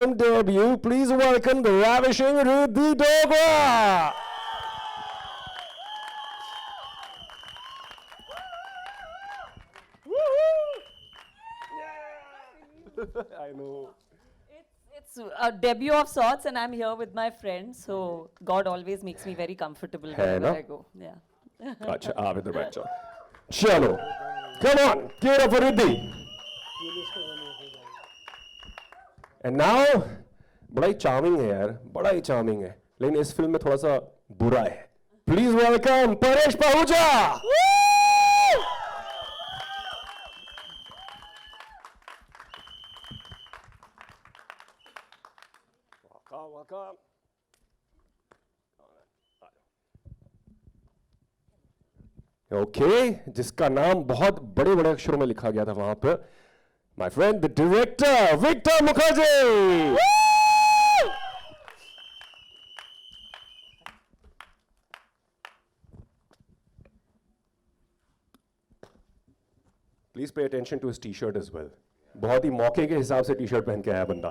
Debut, please welcome the ravishing Ridhi Dogra. I know. It's a debut of sorts, and I'm here with my friends. So God always makes me very comfortable wherever I go. Yeah. Acha, aap idhar baith jao. Chalo. Come on, give it up for Ridhi. And now, बड़ा ही charming है यार, बड़ा ही charming है. लेकिन इस film में थोड़ा सा बुरा है. Please welcome Paresh Pahuja. Welcome. Okay, जिसका नाम बहुत बड़े-बड़े अक्षरों में लिखा गया था वहां पर. My friend, the director, Victor Mukharjee. Please pay attention to his t-shirt as well. बहुत ही मौके के हिसाब से t-shirt पहन के आया बंदा.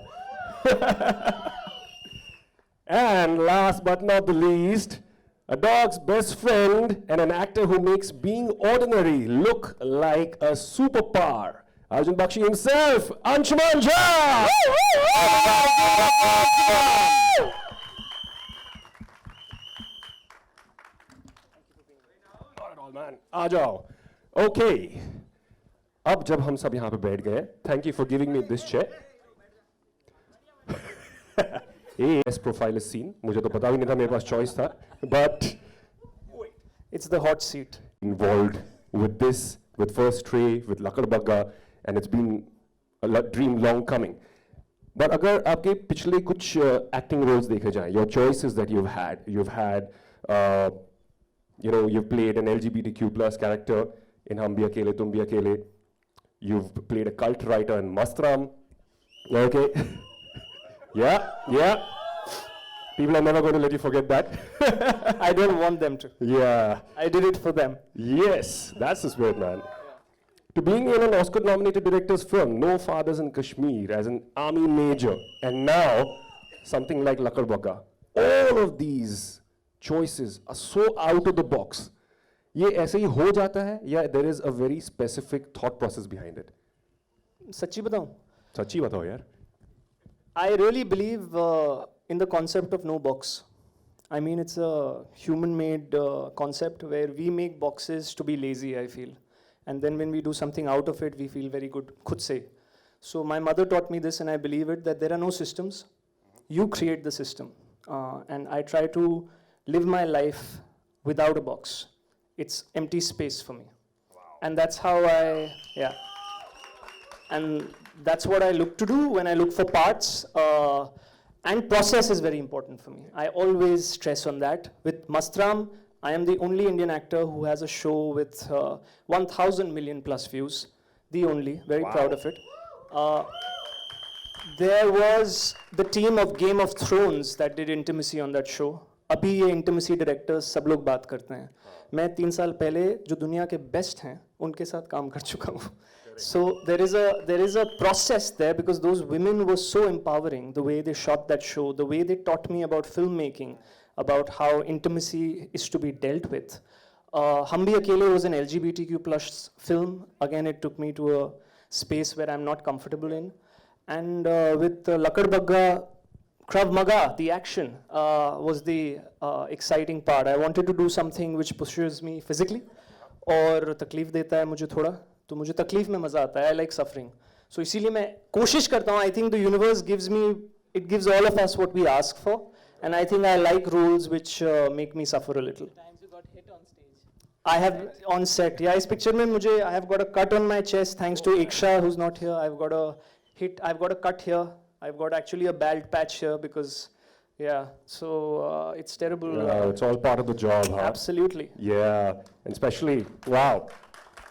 And last but not the least, a dog's best friend and an actor who makes being ordinary look like a superpower. Arjun Bakshi himself, Anshuman Ja! Not at all, man. आ जाओ. Okay. अब जब हम सब यहाँ पे बैठ गए, thank you for giving me this chair. Best profile is seen. मुझे तो पता भी नहीं था मेरे पास choice था. But it's the hot seat. Involved with this, with First Tray, with Lakadbaggha, and it's been a dream long coming. But अगर आपके पिछले कुछ acting roles देखे जाएं, your choices that you've had, you've played an LGBTQ plus character in Hum Bhi Akele Tum Bhi Akele. You've played a cult writer in Mastram. Okay. Yeah. People are never going to let you forget that. I don't want them to. Yeah. I did it for them. Yes, that's the spirit, man. To being in an Oscar-nominated director's film, No Fathers in Kashmir, as an army major, and now something like Lakadbaggha. All of these choices are so out of the box. ये ऐसे ही हो जाता है या there is a very specific thought process behind it? सच्ची बताऊं? सच्ची बताओ यार. I really believe in the concept of no box. I mean, it's a human-made concept where we make boxes to be lazy, I feel. And then when we do something out of it, we feel very good, khud se. So my mother taught me this, and I believe it, that there are no systems. You create the system. And I try to live my life without a box. It's empty space for me. Wow. And that's how and that's what I look to do when I look for parts. And process is very important for me. I always stress on that. With Mastram, I am the only Indian actor who has a show with 1,000 million plus views. The only, very proud of it. There was the team of Game of Thrones that did intimacy on that show. अभी ये intimacy directors सब लोग बात करते हैं. मैं 3 साल पहले जो दुनिया के best हैं, उनके साथ काम कर चुका हूँ. So there is a process there because those women were so empowering, the way they shot that show, the way they taught me about filmmaking, about how intimacy is to be dealt with. Hum Bhi Akele was an LGBTQ plus film. Again, it took me to a space where I'm not comfortable in. And with Lakadbaggha, Krav Maga, the action, was the exciting part. I wanted to do something which pushes me physically और तकलीफ देता है मुझे थोड़ा. तो मुझे तकलीफ में मजा आता है. I like suffering. So इसीलिए मैं कोशिश करता हूँ. I think the universe gives all of us what we ask for, and I think I like roles which make me suffer a little. Times you got hit on stage. I have on set. Yeah, इस picture में मुझे I have got a cut on my chest thanks to Iksha who's not here. I've got a hit. I've got a cut here. I've got actually a bald patch here because. Yeah, so it's terrible. It's all part of the job, huh? Absolutely. Yeah, and especially, wow.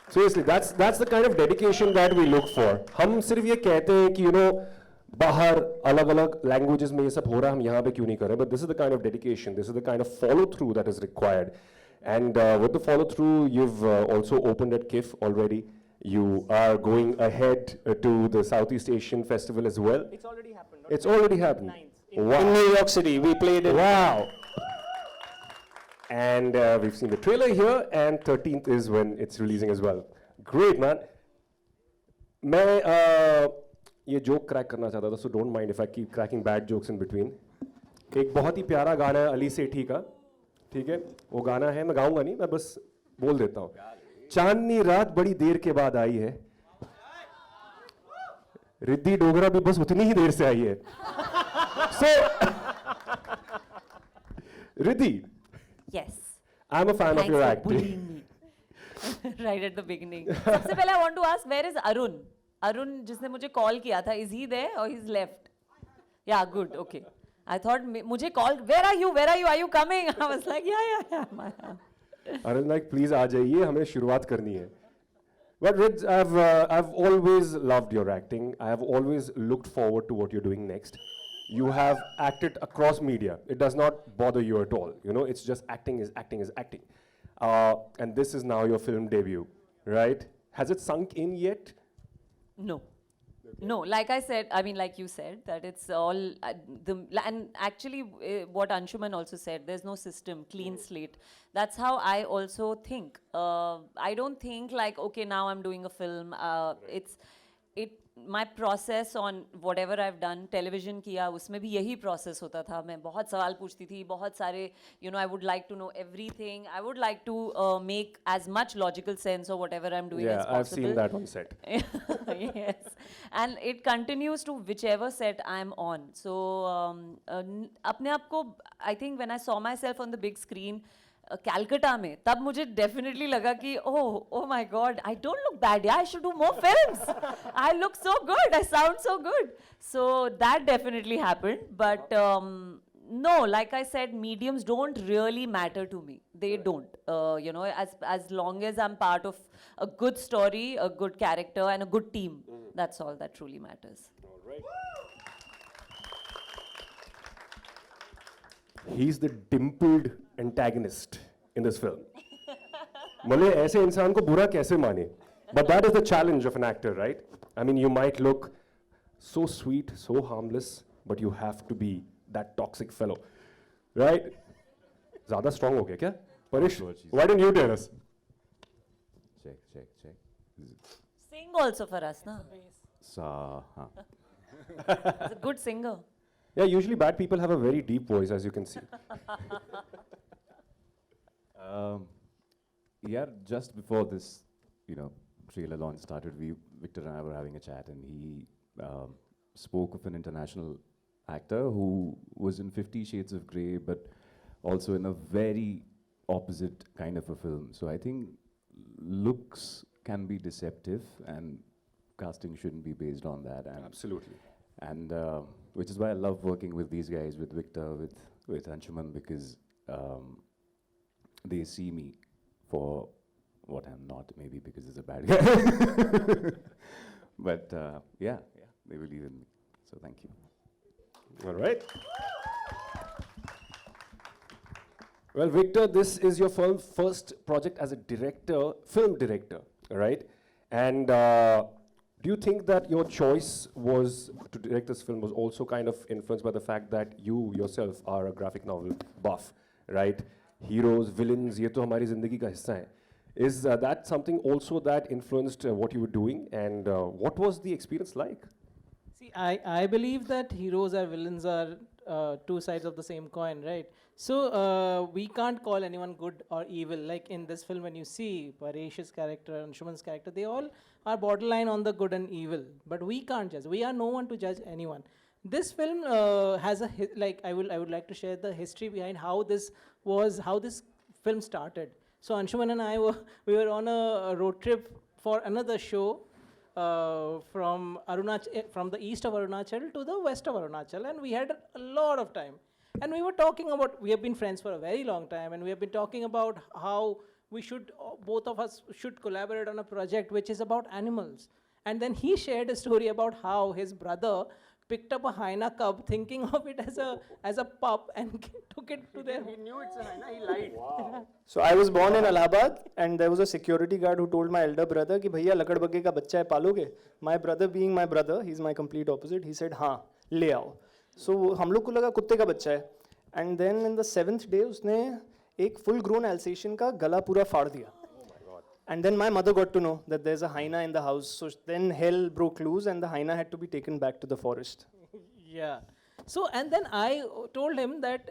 Seriously, that's the kind of dedication that we look for. हम सिर्फ ये कहते हैं कि बाहर अलग-अलग languages में ये सब हो रहा है, हम यहाँ पे क्यों नहीं कर रहे? But this is the kind of dedication, this is the kind of follow-through that is required. And with the follow-through, you've also opened at KIF already. You are going ahead to the Southeast Asian Festival as well. It's already happened. It's already happened. Wow. In New York City, we played it. Wow. And we've seen the trailer here, and 13th is when it's releasing as well. Great, man. मैं ये joke crack करना चाहता था, so don't mind if I keep cracking bad jokes in between. एक बहुत ही प्यारा गाना है अली सेठी का, ठीक है? वो गाना है, मैं गाऊंगा नहीं, मैं बस बोल देता हूँ. चांदनी रात बड़ी देर के बाद आई है. रिद्धि डोगरा भी बस उतनी ही देर से आई है. So, Ridhi. Yes. I'm a fan Thanks of your for acting. bullying me. Right at the beginning. सबसे पहले I want to ask, where is Arun? Arun जिसने मुझे call किया था, is he there or he's left? Yeah, good, okay. I thought मुझे call, where are you? Where are you? Are you coming? I was like, yeah. Arun like, please आ जाइए, हमें शुरुआत करनी है. But Ridh, I've always loved your acting. I have always looked forward to what you're doing next. You have acted across media. It does not bother you at all. You know, it's just acting is acting is acting. And this is now your film debut, right? Has it sunk in yet? No. No, like I said, I mean, like you said, that it's all, and actually what Anshuman also said, there's no system, clean slate. That's how I also think. I don't think like, okay, now I'm doing a film. My process on whatever I've done, television किया, उसमें भी यही process होता था. मैं बहुत सवाल पूछती थी, बहुत सारे, you know, I would like to know everything. I would like to make as much logical sense of whatever I'm doing as possible. I've seen that on set. Yes, and it continues to whichever set I'm on. So, अपने आप को, I think when I saw myself on the big screen, Calcutta में, तब मुझे definitely लगा कि oh my God, I don't look bad, yeah, I should do more films. I look so good, I sound so good. So that definitely happened, but no, like I said, mediums don't really matter to me. They don't. You know, as long as I'm part of a good story, a good character, and a good team, that's all that truly matters. All right. He's the dimpled antagonist in this film. Male ऐसे इंसान को बुरा कैसे माने? But that is the challenge of an actor, right? I mean, you might look so sweet, so harmless, but you have to be that toxic fellow, right? ज़्यादा strong हो गया क्या? Paresh, why don't you tell us? Check. Sing also for us, na? Sa, huh. He's a good singer. Yeah, usually bad people have a very deep voice, as you can see. Yeah, just before this, trailer launch started, Victor and I were having a chat, and he spoke of an international actor who was in 50 Shades of Grey, but also in a very opposite kind of a film. So I think looks can be deceptive, and casting shouldn't be based on that. And Absolutely. And which is why I love working with these guys, with Victor, with Anshuman, because they see me for what I'm not, maybe because it's a bad guy. But yeah, they believe in me. So thank you. All right. Well, Victor, this is your first project as a director, film director, right? And do you think that your choice was to direct this film was also kind of influenced by the fact that you yourself are a graphic novel buff, right? Heroes, villains, ये तो हमारी ज़िंदगी का हिस्सा है. Is that something also that influenced what you were doing, and what was the experience like? See, I believe that heroes or villains are two sides of the same coin, right? So we can't call anyone good or evil. Like in this film, when you see Paresh's character and Anshuman's character, they all are borderline on the good and evil. But we can't judge. We are no one to judge anyone. This film has a I would like to share the history behind how this film started. So Anshuman and I we were on a road trip for another show from the east of Arunachal to the west of Arunachal, and we had a lot of time. And we were talking about, we have been friends for a very long time, and we have been talking about how we should, both of us should collaborate on a project which is about animals. And then he shared a story about how his brother picked up a hyena cub, thinking of it as a pup, and took it to their. He knew it's a hyena. He lied. So I was born in Allahabad, and there was a security guard who told my elder brother कि भैया लकड़बग्गे का बच्चा है पालोगे? My brother, being my brother, he's my complete opposite. He said हाँ ले आओ. So हम लोग को लगा कुत्ते का बच्चा है. And then in the 7th day उसने एक full grown Alsatian का गला पूरा फाड़ दिया. And then my mother got to know that there's a hyena in the house. So then hell broke loose, and the hyena had to be taken back to the forest. Yeah. So, and then I told him that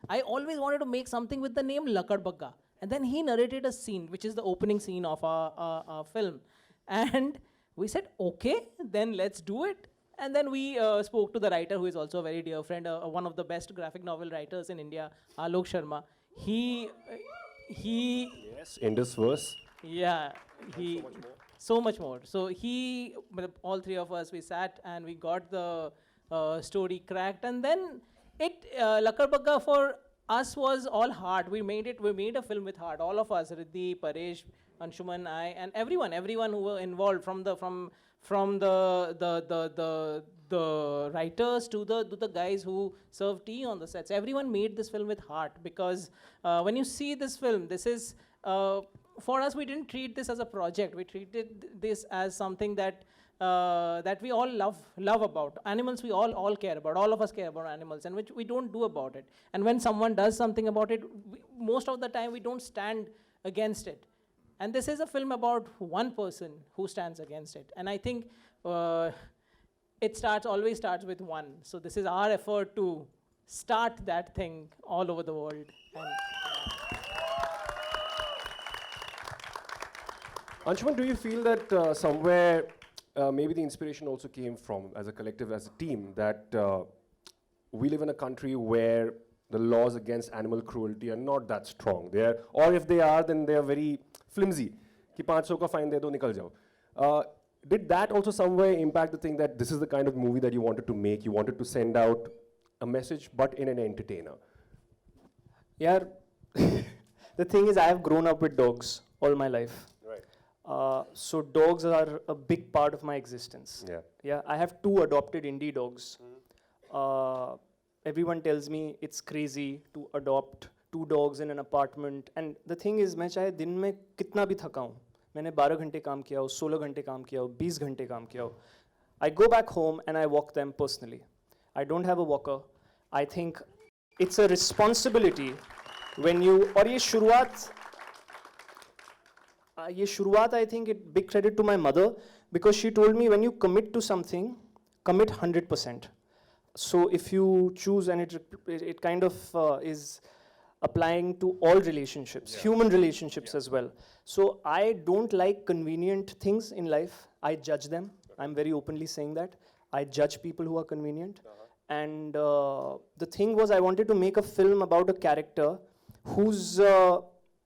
I always wanted to make something with the name Lakadbaggha. And then he narrated a scene, which is the opening scene of our film. And we said, okay, then let's do it. And then we spoke to the writer, who is also a very dear friend, one of the best graphic novel writers in India, Alok Sharma. He Yes, Indus verse. Yeah, so much more. So all three of us, we sat and we got the story cracked, and then Lakadbaggha for us was all heart. We made a film with heart. All of us, Ridhi, Paresh, Anshuman, I, and everyone who were involved, from the writers to the guys who serve tea on the sets. Everyone made this film with heart, because when you see this film, this is. For us, we didn't treat this as a project. We treated this as something that we all love about. Animals we all care about. All of us care about animals, and which we don't do about it. And when someone does something about it, most of the time we don't stand against it. And this is a film about one person who stands against it. And I think it always starts with one. So this is our effort to start that thing all over the world. And Anshuman, do you feel that somewhere maybe the inspiration also came from, as a collective, as a team, that we live in a country where the laws against animal cruelty are not that strong? Or if they are, then they are very flimsy. Ki 500 ka fine de do, nikal jao. Did that also somewhere impact the thing that this is the kind of movie that you wanted to make? You wanted to send out a message, but in an entertainer? Yeah, the thing is, I have grown up with dogs all my life. So dogs are a big part of my existence. Yeah, I have 2 adopted indie dogs. Everyone tells me it's crazy to adopt 2 dogs in an apartment. And the thing is, मैं चाहे दिन में कितना भी थका हूँ, मैंने 12 घंटे काम किया हो, 16 घंटे काम किया हो, 20 घंटे काम किया हो, I go back home and I walk them personally. I don't have a walker. I think it's a responsibility when you, और ये शुरुआत I think big credit to my mother, because she told me when you commit to something, commit 100%. So if you choose, and it kind of is applying to all relationships, human relationships as well. So I don't like convenient things in life. I judge them. I'm very openly saying that. I judge people who are convenient. And the thing was, I wanted to make a film about a character who's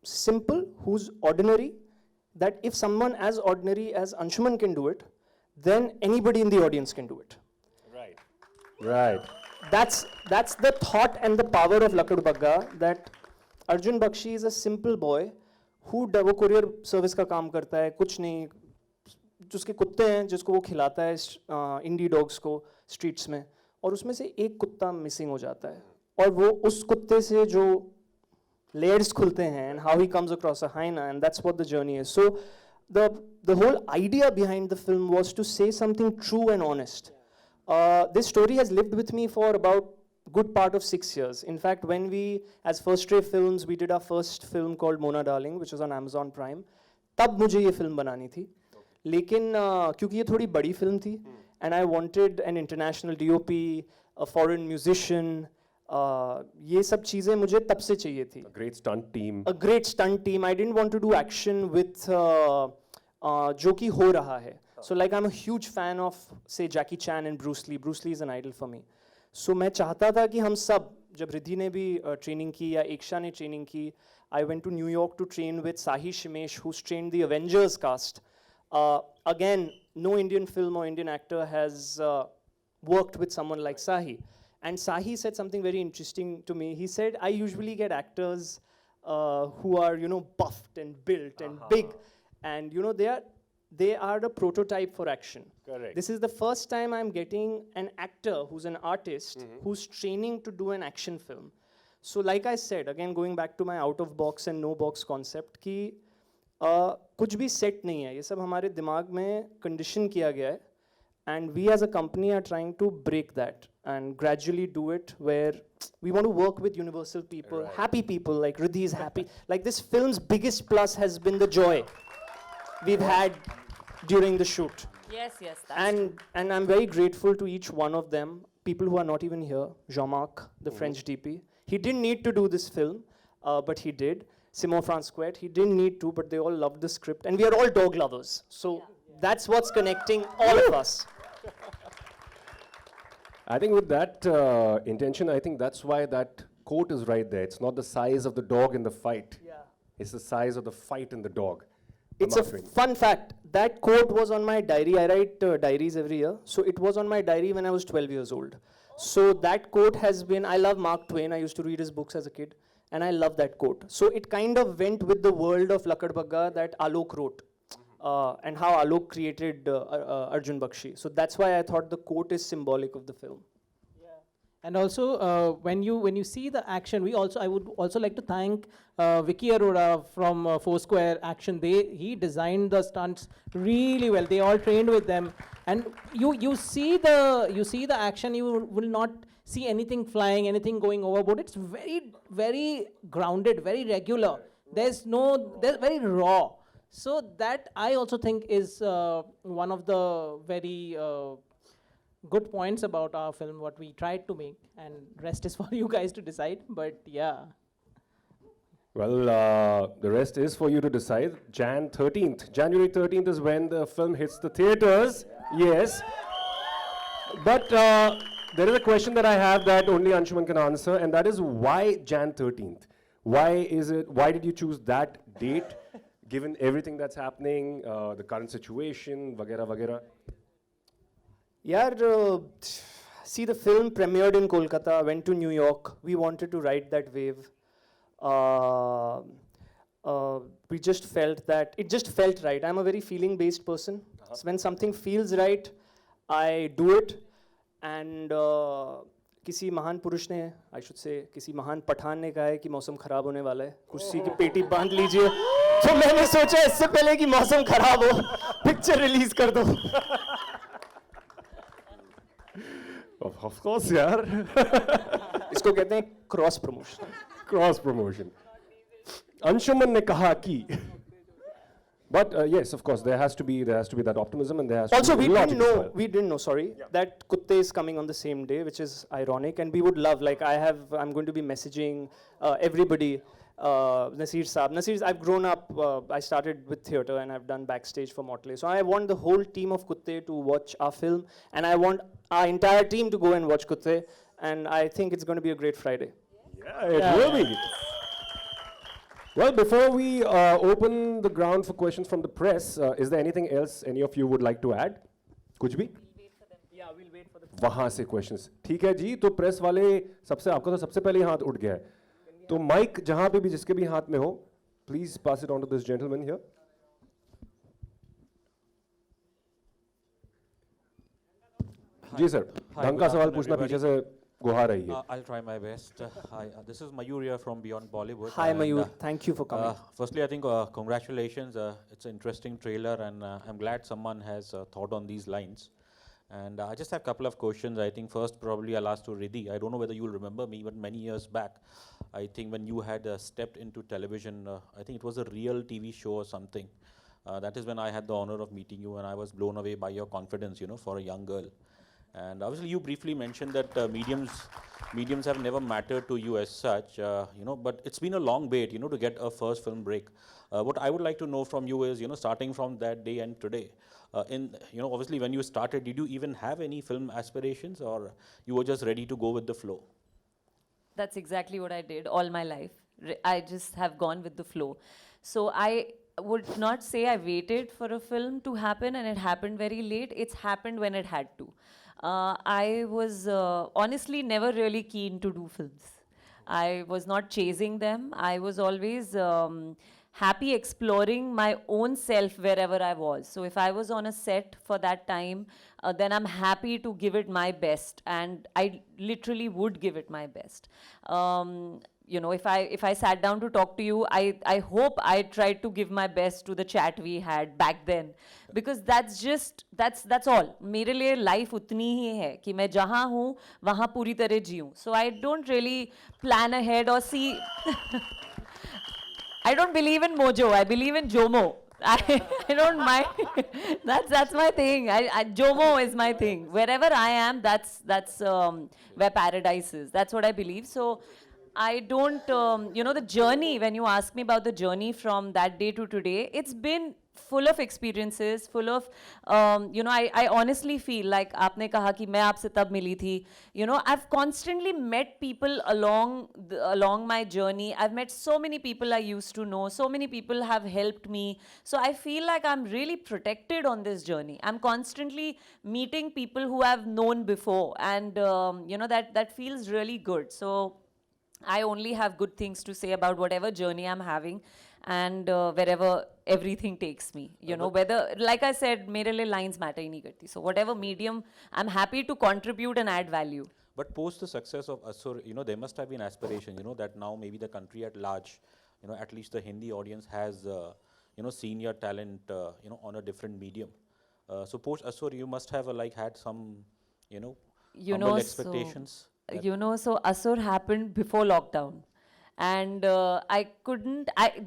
simple, who's ordinary, that if someone as ordinary as Anshuman can do it, then anybody in the audience can do it. Right. That's the thought and the power of Lakadbaggha, that Arjun Bakshi is a simple boy who वो courier service का काम करता है, कुछ नहीं, जिसके कुत्ते हैं, जिसको वो खिलाता है indie dogs को streets में, और उसमें से एक कुत्ता missing हो जाता है, और वो उस कुत्ते से जो layers खुलते हैं, and how he comes across a hyena, and that's what the journey is. So the whole idea behind the film was to say something true and honest. This story has lived with me for about good part of 6 years. In fact, when we, as First Ray Films, we did our first film called Mona Darling, which was on Amazon Prime, तब मुझे ये film बनानी थी. लेकिन क्योंकि ये थोड़ी बड़ी film थी, and I wanted an international DOP, a foreign musician, ये सब चीजें मुझे तब से चाहिए थी. A great stunt team. A great stunt team. I didn't want to do action with जो कि हो रहा है. So like I'm a huge fan of, say, Jackie Chan and Bruce Lee. Bruce Lee is an idol for me. So मैं चाहता था कि हम सब, जब रिद्धि ने भी ट्रेनिंग की या एकशा ने ट्रेनिंग की, I went to New York to train with Sahi Shimesh, who's trained the Avengers cast. Again, no Indian film or Indian actor has worked with someone like Sahi. And Sahi said something very interesting to me. He said, I usually get actors who are, buffed and built and big. And, they are they are a prototype for action. Correct. This is the first time I'm getting an actor who's an artist who's training to do an action film. So like I said, again going back to my out of box and no box concept कि कुछ भी set नहीं है, ये सब हमारे दिमाग में condition किया गया है, and we as a company are trying to break that and gradually do it where we want to work with universal people, happy people, like Ridhi is happy. Like this film's biggest plus has been the joy we've had during the shoot. Yes, that's true. And I'm very grateful to each one of them, people who are not even here. Jean-Marc, the French DP. He didn't need to do this film, but he did. Simon Francois, he didn't need to, but they all loved the script. And we are all dog lovers. So that's what's connecting all of us. I think with that intention, I think that's why that quote is right there. It's not the size of the dog in the fight. Yeah. It's the size of the fight in the dog. It's a fun fact. That quote was on my diary. I write diaries every year. So it was on my diary when I was 12 years old. So that quote has been, I love Mark Twain. I used to read his books as a kid. And I love that quote. So it kind of went with the world of Lakadbaggha that Alok wrote. And how Alok created Arjun Bakshi. So that's why I thought the quote is symbolic of the film. And also, when you see the action, I would also like to thank Vicky Arora from Foursquare Action. He designed the stunts really well. They all trained with them, and you see the action. You will not see anything flying, anything going overboard. It's very, very grounded, very regular. There's very raw. So that I also think is one of the very good points about our film, what we tried to make, and rest is for you guys to decide, but yeah. Well, the rest is for you to decide. January 13th is when the film hits the theaters, yes. But there is a question that I have that only Anshuman can answer, and that is why Jan 13th? Why did you choose that date, given everything that's happening, the current situation, vagera, vagera? Yeah, see, the film premiered in Kolkata, went to New York. We wanted to ride that wave. We just felt that, it just felt right. I'm a very feeling-based person. So when something feels right, I do it. And किसी महान पुरुष ने, I should say, किसी महान पठान ने कहा है कि मौसम खराब होने वाला है. कुर्सी की पेटी बांध लीजिए. तो मैंने सोचा इससे पहले कि मौसम खराब हो, पिक्चर रिलीज कर दो. Of course, yaar. इसको कहते हैं cross promotion. Cross promotion. Anshuman ne kaha ki. But yes, of course, there has to be that optimism, and there has Also, to be logic as well. we didn't know, that Kutte is coming on the same day, which is ironic, and we would love, like I'm going to be messaging everybody. Nasir Saab. I've grown up, I started with theatre and I've done backstage for Motley. So I want the whole team of Kutte to watch our film, and I want our entire team to go and watch Kutte, and I think it's going to be a great Friday. Yeah, it will be. Well, before we open the ground for questions from the press, is there anything else any of you would like to add? Kuch bhi? Yeah, we'll wait for the वहाँ से questions. ठीक है जी, तो press वाले आपका तो सबसे पहले हाथ उठ गया है. तो माइक जहाँ पे भी जिसके भी हाथ में हो, please pass it on to this gentleman here. जी सर, ढंग का सवाल पूछना पीछे से गुहार रही है. I'll try my best. Hi, this is Mayur from Beyond Bollywood. Hi and, Mayur, thank you for coming. Firstly, I think congratulations. It's an interesting trailer, and I'm glad someone has thought on these lines. And I just have a couple of questions. I think first probably I'll ask to Ridhi. I don't know whether you'll remember me, but many years back, I think when you had stepped into television, I think it was a real TV show or something. That is when I had the honor of meeting you, and I was blown away by your confidence, for a young girl. And obviously you briefly mentioned that mediums have never mattered to you as such, but it's been a long wait, to get a first film break. What I would like to know from you is, starting from that day and today, obviously when you started, did you even have any film aspirations, or you were just ready to go with the flow? That's exactly what I did all my life. I just have gone with the flow. So I would not say I waited for a film to happen and it happened very late. It's happened when it had to. I was honestly never really keen to do films. I was not chasing them. I was always happy exploring my own self wherever I was. So if I was on a set for that time, then I'm happy to give it my best, and I literally would give it my best. You know, if I sat down to talk to you, I hope I tried to give my best to the chat we had back then, because that's all. मेरे लिए life उतनी ही है कि मैं जहाँ हूँ वहाँ पूरी तरह जीऊँ. So I don't really plan ahead or see. I don't believe in mojo. I believe in Jomo. I don't mind. That's my thing. Jomo is my thing. Wherever I am, that's where paradise is. That's what I believe. So I don't, you know, the journey, when you ask me about the journey from that day to today, it's been full of experiences, full of, you know, I honestly feel like आपने कहा कि मैं आपसे तब मिली थी. You know, I've constantly met people along my journey. I've met so many people I used to know. So many people have helped me. So I feel like I'm really protected on this journey. I'm constantly meeting people who I've known before, and you know, that feels really good. So I only have good things to say about whatever journey I'm having, and wherever everything takes me, you know, whether, like I said, mere liye lines matter hi nahi karti. So whatever medium, I'm happy to contribute and add value. But post the success of Asur, you know, there must have been aspiration, you know, that now maybe the country at large, you know, at least the Hindi audience has, you know, seen your talent, you know, on a different medium. So post Asur, you must have like had some, you know, humble expectations. You know, so Asur happened before lockdown, and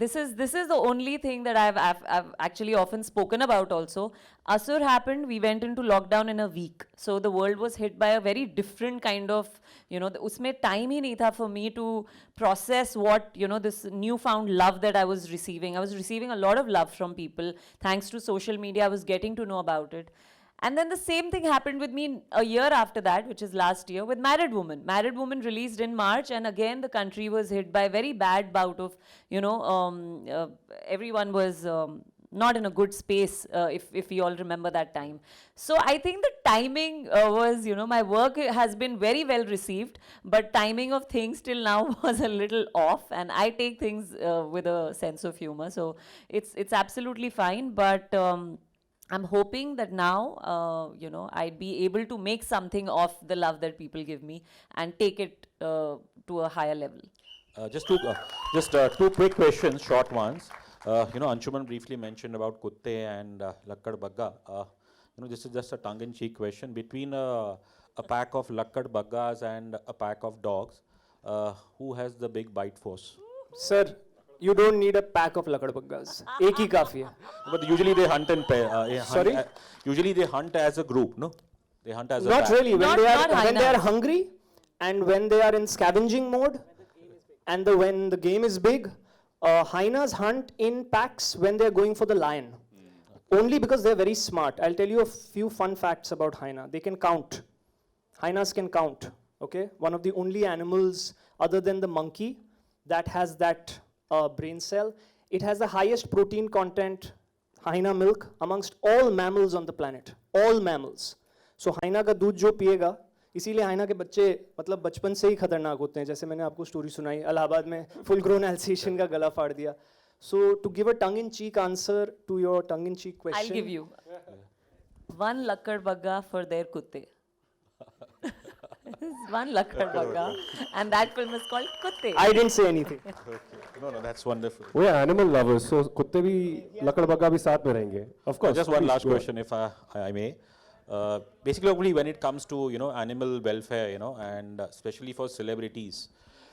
this is the only thing that I've actually often spoken about also. Asur happened, we went into lockdown in a week. So the world was hit by a very different kind of, you know, usme time hi nahi tha for me to process what, you know, this newfound love that I was receiving. I was receiving a lot of love from people. Thanks to social media, I was getting to know about it. And then the same thing happened with me a year after that, which is last year, with Married Woman. Married Woman released in March, and again the country was hit by a very bad bout of, you know, everyone was not in a good space, if we all remember that time. So I think the timing was, you know, my work has been very well received, but timing of things till now was a little off, and I take things with a sense of humor. So it's absolutely fine, but I'm hoping that now, you know, I'd be able to make something of the love that people give me and take it to a higher level. Just two quick questions, short ones. You know, Anshuman briefly mentioned about Kutte and Lakadbaggha. You know, this is just a tongue-in-cheek question. Between a pack of Lakadbagghas and a pack of dogs, who has the big bite force? Sir, you don't need a pack of Lakadbagghas. एक ही काफी है. But usually they hunt in pair. Sorry? Usually they hunt as a group, no? They hunt as a Not pack. really. When Not they are hyenas. hungry, and when they are in scavenging mode, and when the game is big, hyenas hunt in packs when they are going for the lion. Only because they are very smart. I'll tell you a few fun facts about hyena. They can count. Hyenas can count. Okay, one of the only animals other than the monkey that has that brain cell. It has the highest protein content, hyena milk, amongst all mammals on the planet. All mammals. So hyena का दूध जो पिएगा, इसीलिए hyena के बच्चे मतलब बचपन से ही खतरनाक होते हैं. जैसे मैंने आपको स्टोरी सुनाई, इलाहाबाद में full grown Alsatian का गला फाड़ दिया. So to give a tongue-in-cheek answer to your tongue-in-cheek question, I'll give you one Lakadbaggha for their kutte. One Lakadbaggha, and that film is called Kutte. I didn't say anything. No, that's wonderful. We are animal lovers, so कुत्ते भी लकड़बग्गा भी साथ में रहेंगे. Of course. Just one please, last go ahead. question, if I may. Basically, when it comes to, you know, animal welfare, you know, and especially for celebrities,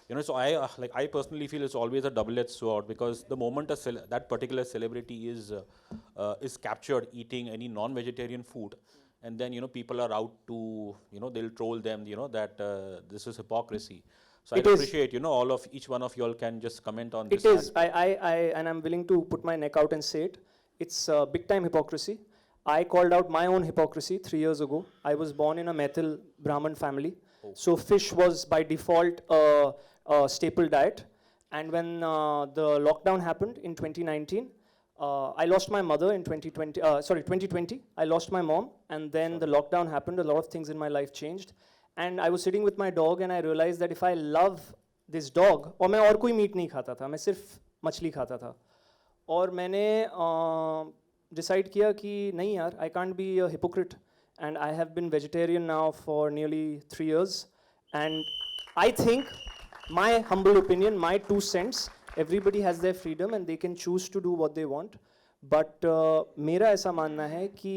you know, so I personally feel it's always a double-edged sword, because the moment that particular celebrity is captured eating any non-vegetarian food, and then, you know, people are out to, you know, they'll troll them, you know, that this is hypocrisy. So I appreciate, you know, each one of y'all can just comment on this. It is. And I'm willing to put my neck out and say it. It's big-time hypocrisy. I called out my own hypocrisy 3 years ago. I was born in a Maithil Brahmin family. So fish was by default a staple diet. And when the lockdown happened in 2019, I lost my mother in 2020. I lost my mom, and then the lockdown happened. A lot of things in my life changed. And I was sitting with my dog, and I realized that if I love this dog, और मैं और कोई meet नहीं खाता था, मैं सिर्फ मछली खाता था, और मैंने डिसाइड किया कि नहीं यार, I can't be a hypocrite, and I have been vegetarian now for nearly 3 years, and I think, my humble opinion, my 2 cents, everybody has their freedom and they can choose to do what they want. But मेरा ऐसा मानना है कि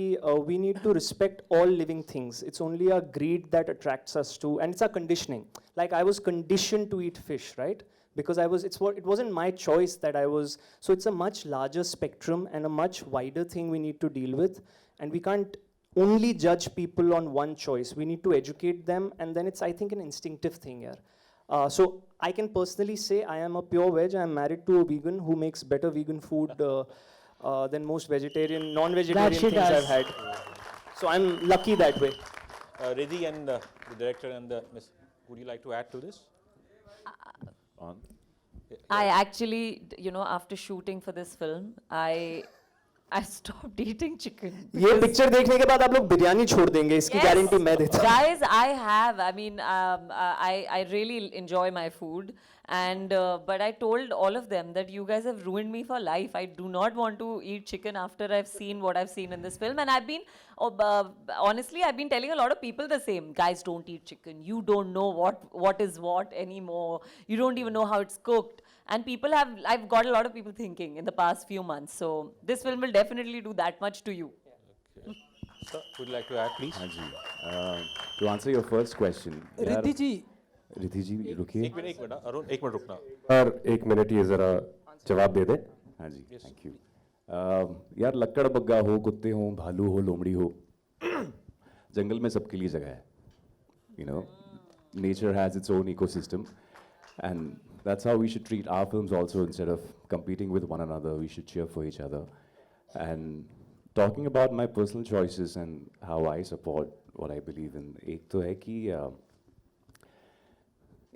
we need to respect all living things. It's only our greed that attracts us to, and it's our conditioning. Like I was conditioned to eat fish, right? Because it wasn't my choice that I was. So it's a much larger spectrum and a much wider thing we need to deal with, and we can't only judge people on one choice. We need to educate them, and then it's, I think, an instinctive thing here. So I can personally say I am a pure veg. I am married to a vegan who makes better vegan food than most vegetarian, non-vegetarian she things does. I've had. So I'm lucky that way. Ridhi and the director and the Miss, would you like to add to this? On. I actually, you know, after shooting for this film, I stopped eating chicken. ये picture देखने के बाद आप लोग बिरयानी छोड़ देंगे, इसकी Yes. Guarantee मैं देता हूँ. Guys, I have. I mean, I really enjoy my food, and but I told all of them that you guys have ruined me for life. I do not want to eat chicken after I've seen what I've seen in this film, and I've been, honestly, I've been telling a lot of people the same. Guys, don't eat chicken. You don't know what is what anymore. You don't even know how it's cooked. And people have, I've got a lot of people thinking in the past few months. So this film will definitely do that much to you. Okay. Sir, would you like to add, please? हाँ जी. To answer your first question. Riddhi जी, रिद्धि जी रुकिए. एक minute Arun, एक minute रुकना. और 1 minute ये जरा जवाब दे दें. हाँ जी. Thank you. यार लक्कड़ बग्गा हो, कुत्ते हो, भालू हो, लोमड़ी हो, जंगल में सबके लिए जगह है. You know, nature has its own ecosystem, and that's how we should treat our films also. Instead of competing with one another, we should cheer for each other. And talking about my personal choices and how I support what I believe in, एक तो है कि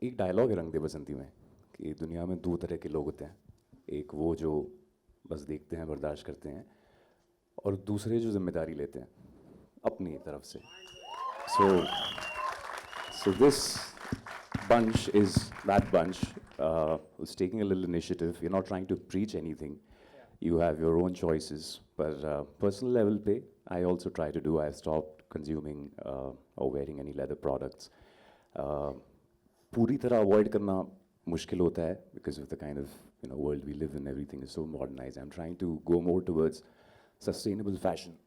एक dialogue है रंग दे बसंती में कि दुनिया में 2 तरह के लोग होते हैं. एक वो जो बस देखते हैं, बर्दाश्त करते हैं, और दूसरे जो जिम्मेदारी लेते हैं अपनी तरफ से. So this bunch is that bunch who's taking a little initiative. You're not trying to preach anything. You have your own choices. But personal level pe, I also try to do. I've stopped consuming or wearing any leather products. पूरी तरह avoid करना मुश्किल होता है because of the kind of world we live in. Everything is so modernized. I'm trying to go more towards sustainable fashion,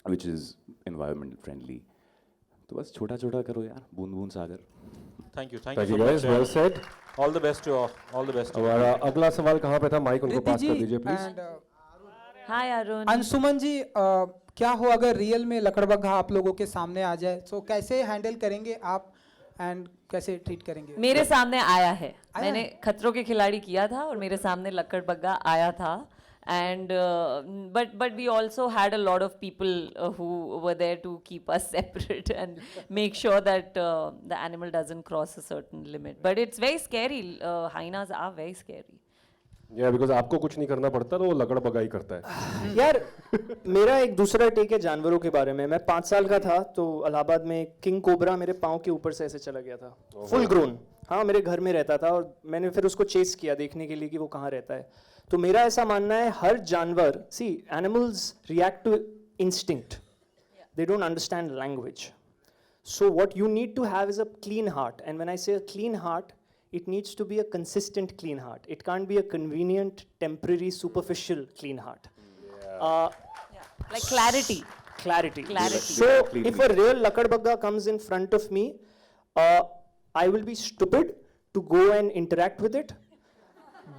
which is environment friendly. तो बस छोटा छोटा करो यार, बूंद बूंद सागर. Thank you Thank so you guys. much. Well said. All the best to all. All the best to you. हमारा अगला सवाल कहाँ पे था? माइक उनको रिद्धि पास कर जी दीजिए please. And Hi, Arun. Anshuman ji, क्या हो अगर रियल में लकड़बग्घा आप लोगों के सामने आ जाए, तो कैसे हैंडल करेंगे आप एंड कैसे ट्रीट करेंगे? मेरे सामने आया है. आया मैंने है? खतरों के खिलाड़ी किया था और मेरे सामने लक्कड़बग्गा आया था. And but we also had a lot of people who were there to keep us separate and make sure that the animal doesn't cross a certain limit. But it's very scary. Hyenas are very scary. Yeah, because आपको कुछ नहीं करना पड़ता, तो वो लकड़ बगाई करता है. यार मेरा एक दूसरा टेक है जानवरों के बारे में. मैं 5 साल का था तो इलाहाबाद में किंग कोबरा मेरे पाँव के ऊपर से ऐसे चला गया था, फुल ग्रोन. हाँ, मेरे घर में रहता था और मैंने फिर उसको चेस किया देखने के लिए कि वो कहाँ रहता है. तो मेरा ऐसा मानना है हर जानवर, see animals react to instinct, they don't understand language. So what you need to have is a clean heart, and when I say a clean heart, it needs to be a consistent clean heart. It can't be a convenient, temporary, superficial clean heart. Like clarity. Clarity. Clarity. So if a real Lakadbaggha comes in front of me, I will be stupid to go and interact with it.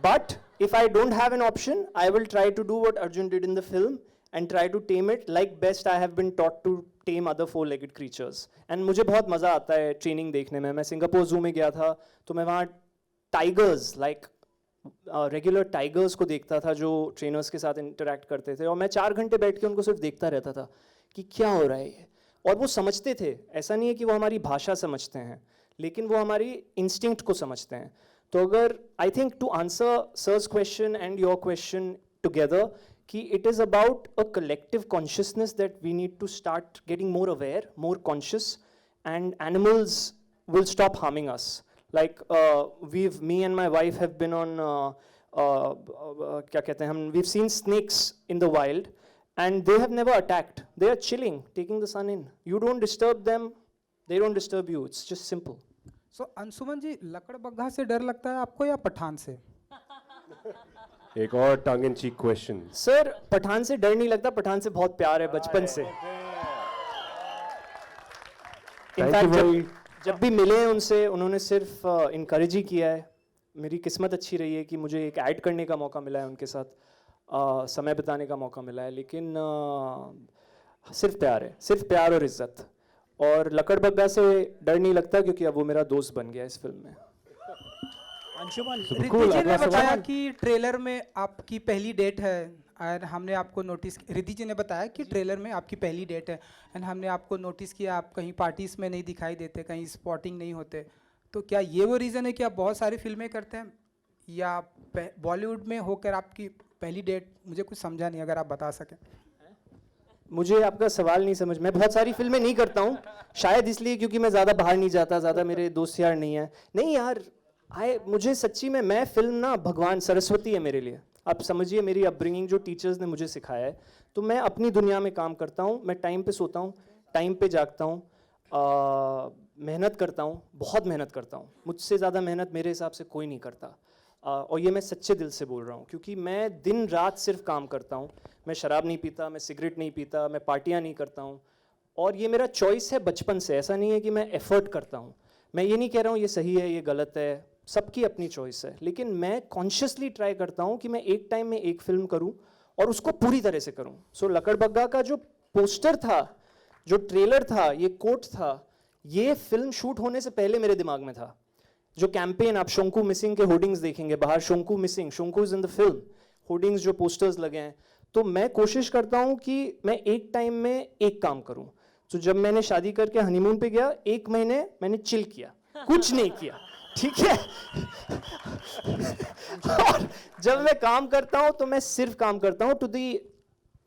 But if I don't have an option, I will try to do what Arjun did in the film and try to tame it like best I have been taught to tame other 4-legged creatures. And मुझे बहुत मज़ा आता है training देखने में. मैं Singapore जू में गया था तो मैं वहाँ टाइगर्स, लाइक रेगुलर टाइगर्स को देखता था जो ट्रेनर्स के साथ इंटरेक्ट करते थे, और मैं 4 घंटे बैठ के उनको सिर्फ देखता रहता था कि क्या हो रहा है ये. और वो समझते थे. ऐसा नहीं है कि वो हमारी भाषा समझते हैं, लेकिन वो हमारी इंस्टिंक्ट को समझते हैं. तो अगर I think to answer sir's question and your question together, कि it is about a collective consciousness that we need to start getting more aware, more conscious, and animals will stop harming us. Like me and my wife have been on क्या कहते हैं हम, we've seen snakes in the wild and they have never attacked. They are chilling, taking the sun in. You don't disturb them, they don't disturb you. It's just simple. सो अंशुमन जी, लकड़बग्घा से डर लगता है आपको या पठान से? एक और टंग इन चीक क्वेश्चन. सर, पठान से डर नहीं लगता, पठान से बहुत प्यार है बचपन से. इनफैक्ट जब भी मिले हैं उनसे, उन्होंने सिर्फ इनकरेज ही किया है. मेरी किस्मत अच्छी रही है कि मुझे एक ऐड करने का मौका मिला है उनके साथ, समय बिताने का मौका मिला है. लेकिन सिर्फ प्यार है, सिर्फ प्यार और इज्जत. और लकड़बग्घा से डर नहीं लगता क्योंकि अब वो मेरा दोस्त बन गया इस फिल्म में. अंशुमन, रिद्धि जी ने बताया कि ट्रेलर में आपकी पहली डेट है और हमने आपको नोटिस, रिद्धि जी ने बताया कि ट्रेलर में आपकी पहली डेट है एंड हमने आपको नोटिस किया, आप कहीं पार्टीज में नहीं दिखाई देते, कहीं स्पॉटिंग नहीं होते. तो क्या ये वो रीज़न है कि आप बहुत सारी फिल्में करते हैं या बॉलीवुड में होकर आपकी पहली डेट? मुझे कुछ समझा नहीं, अगर आप बता सकें. मुझे आपका सवाल नहीं समझ. मैं बहुत सारी फिल्में नहीं करता हूँ, शायद इसलिए क्योंकि मैं ज़्यादा बाहर नहीं जाता, ज़्यादा मेरे दोस्त यार नहीं है. नहीं यार, मुझे सच्ची में, मैं फिल्म ना भगवान सरस्वती है मेरे लिए. आप समझिए मेरी अपब्रिंगिंग जो टीचर्स ने मुझे सिखाया है. तो मैं अपनी दुनिया में काम करता हूँ, मैं टाइम पे सोता हूँ, टाइम पे जागता हूँ, मेहनत करता हूँ, बहुत मेहनत करता हूँ. मुझसे ज़्यादा मेहनत मेरे हिसाब से कोई नहीं करता. और ये मैं सच्चे दिल से बोल रहा हूँ क्योंकि मैं दिन रात सिर्फ काम करता हूँ. मैं शराब नहीं पीता, मैं सिगरेट नहीं पीता, मैं पार्टियाँ नहीं करता हूँ. और ये मेरा चॉइस है बचपन से. ऐसा नहीं है कि मैं एफर्ट करता हूँ. मैं ये नहीं कह रहा हूँ ये सही है, ये गलत है, सबकी अपनी चॉइस है. लेकिन मैं कॉन्शियसली ट्राई करता हूँ कि मैं एक टाइम में एक फिल्म करूँ और उसको पूरी तरह से करूँ. सो लकड़बग्घा का जो पोस्टर था, जो ट्रेलर था, ये कोट था, ये फिल्म शूट होने से पहले मेरे दिमाग में था. जो कैंपेन, आप शोंकू मिसिंग के होर्डिंग्स देखेंगे बाहर, Shonku missing, Shonku is in the film, hoardings जो पोस्टर्स लगे हैं. तो मैं कोशिश करता हूँ कि मैं एक टाइम में एक काम करूँ. तो जब मैंने शादी करके हनीमून पे गया, 1 महीने मैंने चिल किया, कुछ नहीं किया, ठीक है. और जब मैं काम करता हूँ तो मैं सिर्फ काम करता हूँ. To the,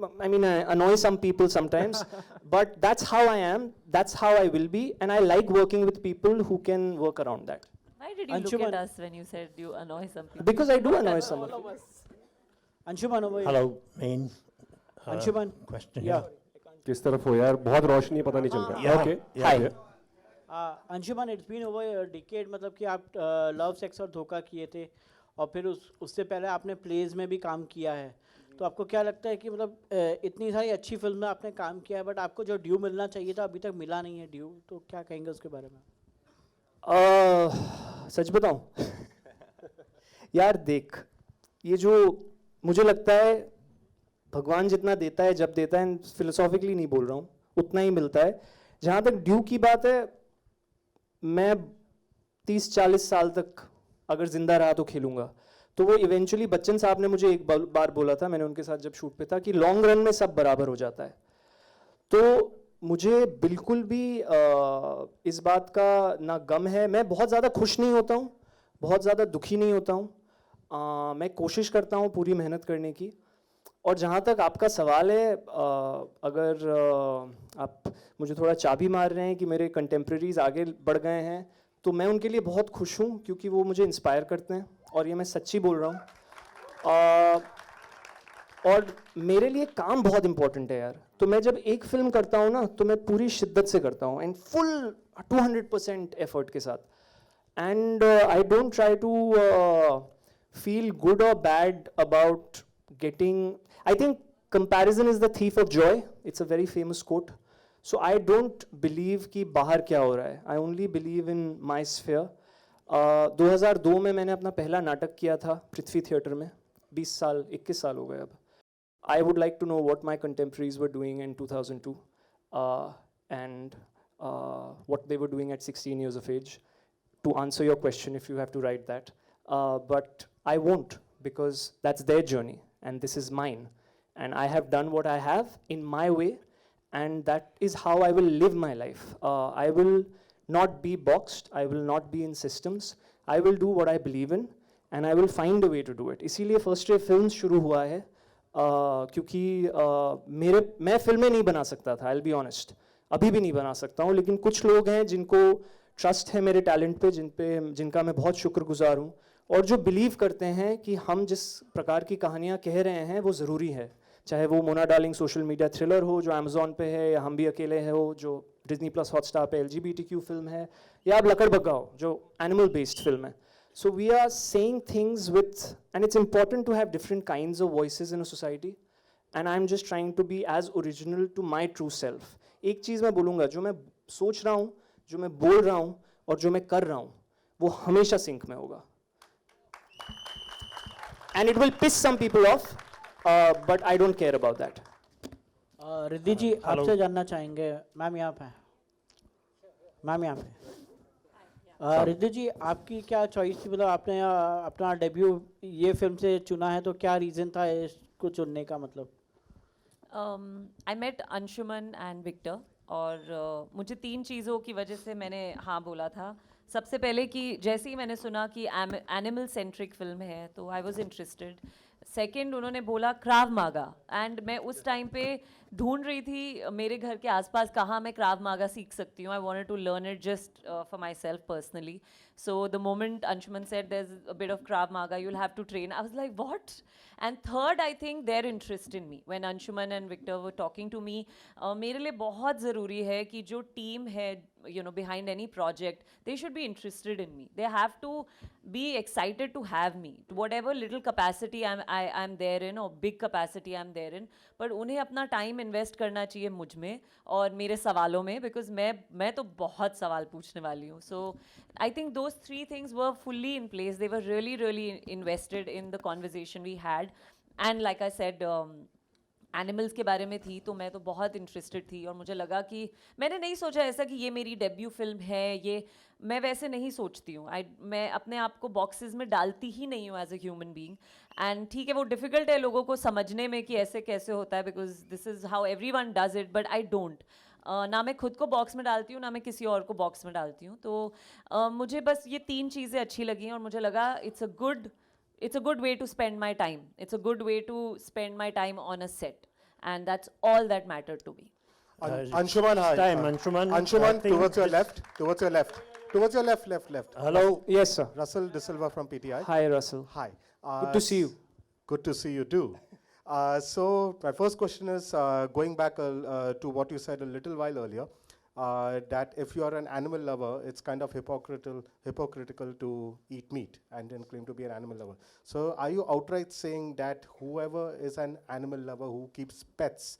I mean, I annoy some people sometimes, but that's how I am, that's how I will be, and I like working with people who can work around that. Why did you look at us when you said you annoy some people? Because I do annoy some of you. Anshuman over here. Hello, main Anshuman. question. Yeah. किस तरफ हो यार, बहुत रोशनी है, पता नहीं चल रहा. Yeah, Okay. yeah. Hi. Anshuman, it's been over a decade, मतलब कि आप लव, सेक्स और धोखा किए थे और फिर उससे पहले आपने प्लेज में भी काम किया है. तो आपको क्या लगता है कि मतलब इतनी सारी अच्छी फिल्म में आपने काम किया है बट आपको जो ड्यू मिलना चाहिए था अभी तक मिला नहीं है ड्यू, तो क्या कहेंगे उसके बारे में? सच बताऊं यार, देख, ये जो मुझे लगता है भगवान जितना देता है, जब देता है, फिलोसॉफिकली नहीं बोल रहा हूँ, उतना ही मिलता है. जहाँ तक ड्यू की बात है, मैं 30-40 साल तक अगर जिंदा रहा तो खेलूंगा. तो वो इवेंचुअली बच्चन साहब ने मुझे एक बार बोला था, मैंने उनके साथ जब शूट पे था, कि लॉन्ग रन में सब बराबर हो जाता है. तो मुझे बिल्कुल भी इस बात का ना गम है. मैं बहुत ज़्यादा खुश नहीं होता हूँ, बहुत ज़्यादा दुखी नहीं होता हूँ. मैं कोशिश करता हूँ पूरी मेहनत करने की. और जहाँ तक आपका सवाल है, अगर आप मुझे थोड़ा चाबी मार रहे हैं कि मेरे कंटेम्प्रेरीज आगे बढ़ गए हैं, तो मैं उनके लिए बहुत खुश हूँ क्योंकि वो मुझे इंस्पायर करते हैं. और ये मैं सच्ची बोल रहा हूँ. और मेरे लिए काम बहुत इंपॉर्टेंट है यार. तो मैं जब एक फिल्म करता हूँ ना, तो मैं पूरी शिद्दत से करता हूँ एंड फुल 200% एफर्ट के साथ. And I don't try to feel good और bad about getting. I think comparison is the thief of joy. It's a very famous quote. So I don't believe कि बाहर क्या हो रहा है. I only believe in my sphere. 2002 में मैंने अपना पहला नाटक किया था पृथ्वी थिएटर में. 21 साल हो गए अब. I would like to know what my contemporaries were doing in 2002 and what they were doing at 16 years of age, to answer your question if you have to write that. But I won't, because that's their journey and this is mine. And I have done what I have in my way, and that is how I will live my life. I will not be boxed, I will not be in systems. I will do what I believe in and I will find a way to do it. इसीलिए first day films शुरू हुआ है. क्योंकि मैं फिल्में नहीं बना सकता था, I'll be honest. अभी भी नहीं बना सकता हूँ. लेकिन कुछ लोग हैं जिनको ट्रस्ट है मेरे टैलेंट पे, जिनका मैं बहुत शुक्रगुजार हूँ. और जो बिलीव करते हैं कि हम जिस प्रकार की कहानियाँ कह रहे हैं वो ज़रूरी है, चाहे वो Mona darling social media thriller हो जो अमेज़ॉन पे है, या हम भी अकेले हैं हो जो डिज्नी प्लस हॉटस्टार पे LGBTQ फिल्म है, या अब लकड़बग्गा हो जो एनिमल बेस्ड फिल्म है. So we are saying things with, and it's important to have different kinds of voices in a society, and I'm just trying to be as original to my true self. एक चीज़ मैं बोलूँगा, जो मैं सोच रहा हूँ, जो मैं बोल रहा हूँ और जो मैं कर रहा हूँ वो हमेशा सिंक में होगा. And it will piss some people off, but I don't care about that. Riddhi जी आपसे जानना चाहेंगे, मैम यहाँ पे, मैम यहाँ पे. रिद्धि जी आपकी क्या चॉइस थी, मतलब आपने अपना डेब्यू ये फिल्म से चुना है, तो क्या रीज़न था इसको चुनने का मतलब? I met Anshuman and Victor और मुझे 3 चीज़ों की वजह से मैंने हाँ बोला था. सबसे पहले कि जैसे ही मैंने सुना कि एनिमल सेंट्रिक फिल्म है तो आई वॉज इंटरेस्टेड. सेकेंड, उन्होंने बोला क्राव मागा, एंड मैं उस टाइम पे ढूंढ रही थी मेरे घर के आसपास कहाँ मैं क्राव मागा सीख सकती हूँ. I wanted to learn it just for myself personally. So the moment Anshuman said there's a bit of Krav Maga, you'll have to train, I was like, what? And third, I think their interest in me. When Anshuman and Victor were talking to me, मेरे लिए बहुत ज़रूरी है कि जो team है, you know, behind any project, they should be interested in me. They have to be excited to have me, to whatever little capacity I'm there in, or big capacity I'm there in. पर उन्हें अपना time invest करना चाहिए मुझ में और मेरे सवालों में, because मैं तो बहुत सवाल पूछने वाली हूँ. So I think those 3 things were fully in place. They were really invested in the conversation we had. And like I said, animals के बारे में थी तो मैं तो बहुत इंटरेस्टेड थी और मुझे लगा कि मैंने नहीं सोचा ऐसा कि ये मेरी डेब्यू फिल्म है, ये मैं वैसे नहीं सोचती हूँ. मैं अपने आप को बॉक्सेस में डालती ही नहीं हूँ as a human being. And ठीक है, वो डिफ़िकल्ट है लोगों को समझने में कि ऐसे कैसे होता है, because this is how everyone does it, but I don't. ना मैं खुद को बॉक्स में डालती हूँ, ना मैं किसी और को बॉक्स में डालती हूँ. तो मुझे बस ये 3 चीज़ें अच्छी लगी और मुझे लगा it's a good way to spend my time. It's a good way to spend my time on a set, and that's all that mattered to me. Anshuman, hi. Time, Anshuman. Anshuman, I think- towards your left. Towards your left. Hello. Yes, sir. Russell De Silva from PTI. Hi, Russell. Hi. Good to see you. Good to see you too. So my first question is going back to what you said a little while earlier, that if you are an animal lover, it's kind of hypocritical to eat meat and then claim to be an animal lover. So are you outright saying that whoever is an animal lover who keeps pets,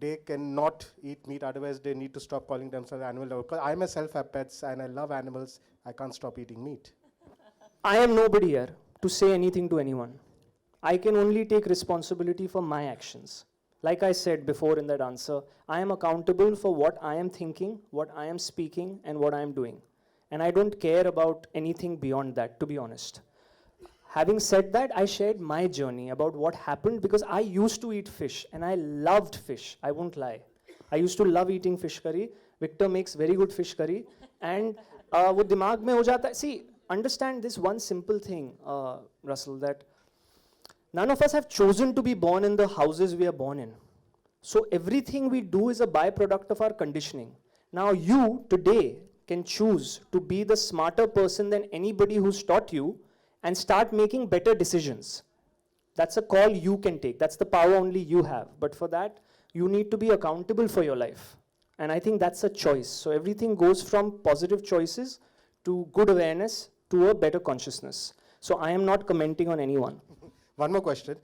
they cannot eat meat, otherwise they need to stop calling themselves animal lover? Because I myself have pets and I love animals, I can't stop eating meat. I am nobody here to say anything to anyone. I can only take responsibility for my actions. Like I said before in that answer, I am accountable for what I am thinking, what I am speaking, and what I am doing. And I don't care about anything beyond that, to be honest. Having said that, I shared my journey about what happened because I used to eat fish and I loved fish. I won't lie. I used to love eating fish curry. Victor makes very good fish curry. And wo dimag mein ho jata hai. See, understand this one simple thing, Russell, that none of us have chosen to be born in the houses we are born in. So everything we do is a byproduct of our conditioning. Now you today can choose to be the smarter person than anybody who's taught you and start making better decisions. That's a call you can take. That's the power only you have. But for that, you need to be accountable for your life. And I think that's a choice. So everything goes from positive choices to good awareness to a better consciousness. So I am not commenting on anyone. One more question.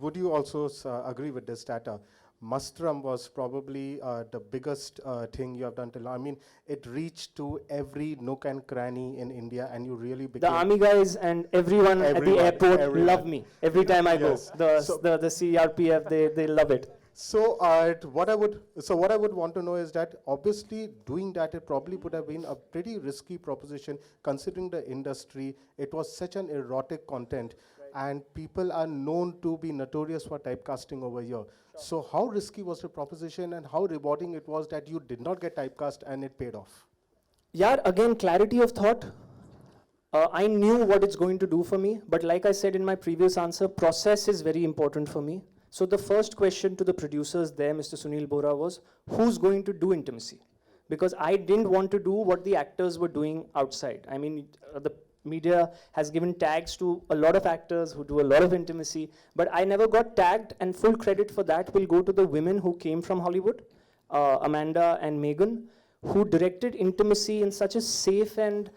Would you also agree with this, that Mastram was probably the biggest thing you have done till now? I mean, it reached to every nook and cranny in India, and you really became... The army guys and everyone at the airport love me every time I Yes. go. The CRPF, they love it. So what I would want to know is that obviously doing that, it probably would have been a pretty risky proposition considering the industry. It was such an erotic content, and people are known to be notorious for typecasting over here. So how risky was the proposition, and how rewarding it was that you did not get typecast and it paid off? Yeah, again, clarity of thought. I knew what it's going to do for me, but like I said in my previous answer, process is very important for me. So the first question to the producers there, Mr. Sunil Bora, was, who's going to do intimacy? Because I didn't want to do what the actors were doing outside. I mean, the media has given tags to a lot of actors who do a lot of intimacy, but I never got tagged, and full credit for that will go to the women who came from Hollywood, Amanda and Megan, who directed intimacy in such a safe and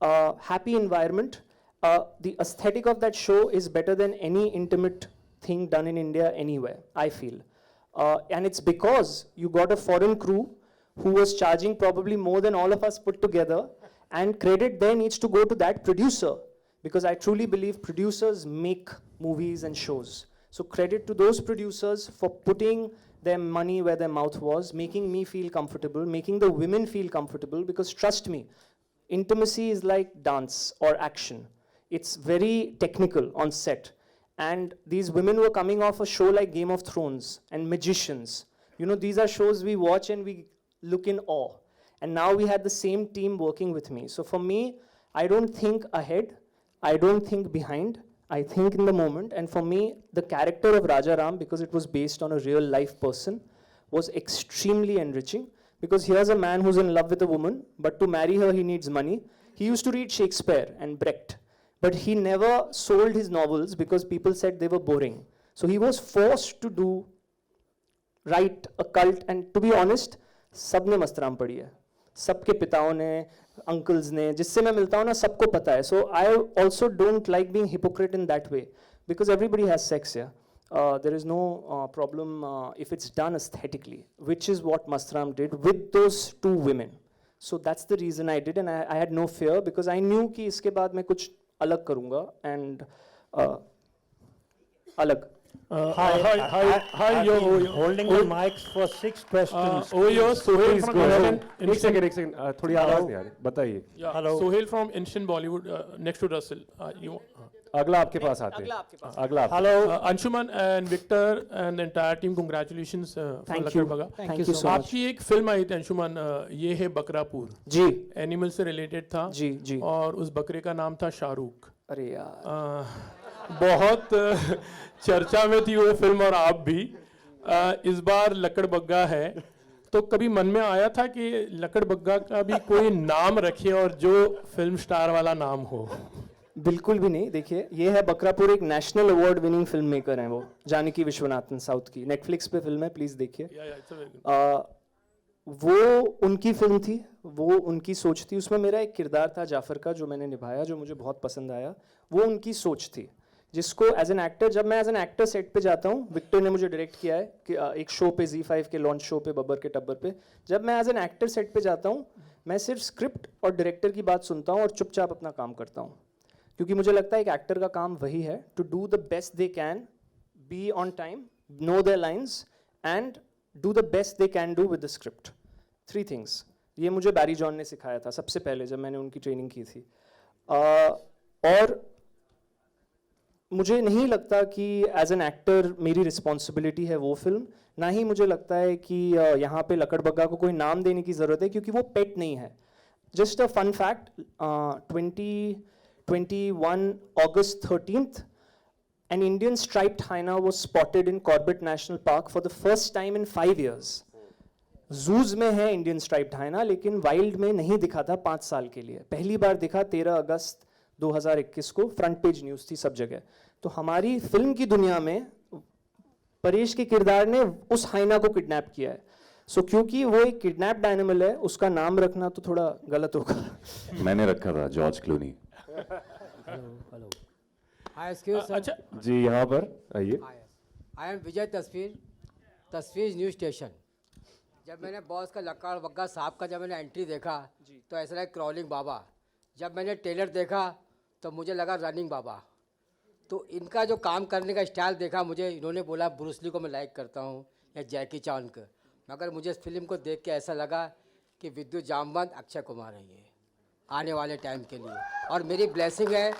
happy environment. The aesthetic of that show is better than any intimate thing done in India anywhere, I feel. And it's because you got a foreign crew who was charging probably more than all of us put together, and credit there needs to go to that producer, because I truly believe producers make movies and shows. So credit to those producers for putting their money where their mouth was, making me feel comfortable, making the women feel comfortable, because trust me, intimacy is like dance or action. It's very technical on set. And these women were coming off a show like Game of Thrones and Magicians. You know, these are shows we watch and we look in awe. And now we had the same team working with me. So for me, I don't think ahead, I don't think behind, I think in the moment. And for me, the character of Raja Ram, because it was based on a real life person, was extremely enriching. Because here's a man who's in love with a woman, but to marry her, he needs money. He used to read Shakespeare and Brecht, but he never sold his novels because people said they were boring. So he was forced to write a cult, and to be honest, सबने मस्तराम पढ़ी है, सबके पिताओं ने, uncles ने, जिससे मैं मिलता हूँ ना, सबको पता है. So I also don't like being hypocrite in that way, because everybody has sex, yeah. There is no problem if it's done aesthetically, which is what Mastram did with those two women. So that's the reason I did, and I had no fear, because I knew कि इसके बाद मैं कुछ अलग करूँगा, and अलग. Hi, you're holding the mics for 6 questions. Sohail Please from go ahead. एक second थोड़ी आवाज नहीं आ रही, बताइए. Hello. Sohail from Instant Bollywood, next to Russell. अगला आपके पास आते हैं. अगला आपके. Hello. Anshuman and Victor and the entire team, congratulations for Thank you. Lakadbaggha. Thank you so much. आपकी एक फिल्म आई थी अंशुमन, ये है बकरापुर. जी. एनिमल से रिलेटेड था. जी जी. और उस बकरे का नाम था शाहरुख. अरे यार. बहुत चर्चा में थी वो फिल्म, और आप भी. इस बार लकड़बग्गा है, तो कभी मन में आया था कि लकड़बग्गा का भी कोई नाम रखे और जो फिल्म स्टार वाला नाम हो? बिल्कुल भी नहीं. देखिए, ये है बकरापुर, एक national award winning film maker हैं वो, जानकी विश्वनाथन, साउथ की, नेटफ्लिक्स पे फिल्म है, प्लीज देखिए. वो उनकी फिल्म थी, वो उनकी सोच थी. उसमें मेरा एक किरदार था जाफर का, जो मैंने निभाया, जो मुझे बहुत पसंद आया. वो उनकी सोच थी, जिसको एज एन एक्टर, जब मैं एज एन एक्टर सेट पे जाता हूँ, विक्टर ने मुझे डायरेक्ट किया है कि एक शो पे, Z5 के लॉन्च शो पे, बब्बर के टब्बर पे, जब मैं एज एन एक्टर सेट पे जाता हूँ, मैं सिर्फ स्क्रिप्ट और डायरेक्टर की बात सुनता हूँ और चुपचाप अपना काम करता हूँ. क्योंकि मुझे लगता है एक एक्टर का काम वही है, to do the best they can, be on time, know their lines, and do the best they can do with the script. 3 things. ये मुझे बैरी जॉन ने सिखाया था सबसे पहले जब मैंने उनकी ट्रेनिंग की थी. और मुझे नहीं लगता कि एज एन एक्टर मेरी रिस्पॉन्सिबिलिटी है वो फिल्म, ना ही मुझे लगता है कि यहाँ पे लकड़बग्गा को कोई नाम देने की ज़रूरत है, क्योंकि वो पेट नहीं है. Just a fun fact, 2021 August 13th, an Indian striped hyena was spotted in Corbett National Park for the first time in 5 years. जूज में है इंडियन स्ट्राइप्ड हाइना, लेकिन वाइल्ड में नहीं दिखा था 5 साल के लिए. पहली बार दिखा 13 अगस्त 2021 को, फ्रंट पेज न्यूज़ थी सब जगह. तो हमारी फिल्म की दुनिया में परेश के किरदार ने उस हाइना को किडनैप किया है. सो क्योंकि वो एक किडनैप्ड एनिमल है, उसका नाम रखना तो थोड़ा गलत होगा. मैंने रखा था जॉर्ज क्लूनी. हेलो. हाय एक्सक्यूज सर. अच्छा जी, यहाँ पर आइए. आई एम विजय तस्वीर न्यूज स्टेशन. जब मैंने बॉस का लकड़बग्गा साहब का जब मैंने एंट्री देखा तो ऐसा लगा क्रॉलिंग बाबा. जब मैंने ट्रेलर देखा तो मुझे लगा रनिंग बाबा. तो इनका जो काम करने का स्टाइल देखा, मुझे इन्होंने बोला ब्रूस ली को मैं लाइक करता हूँ या जैकी चान को, मगर मुझे इस फिल्म को देख के ऐसा लगा कि विद्युत जामवंत अक्षय कुमार है ये आने वाले टाइम के लिए. और मेरी ब्लेसिंग है,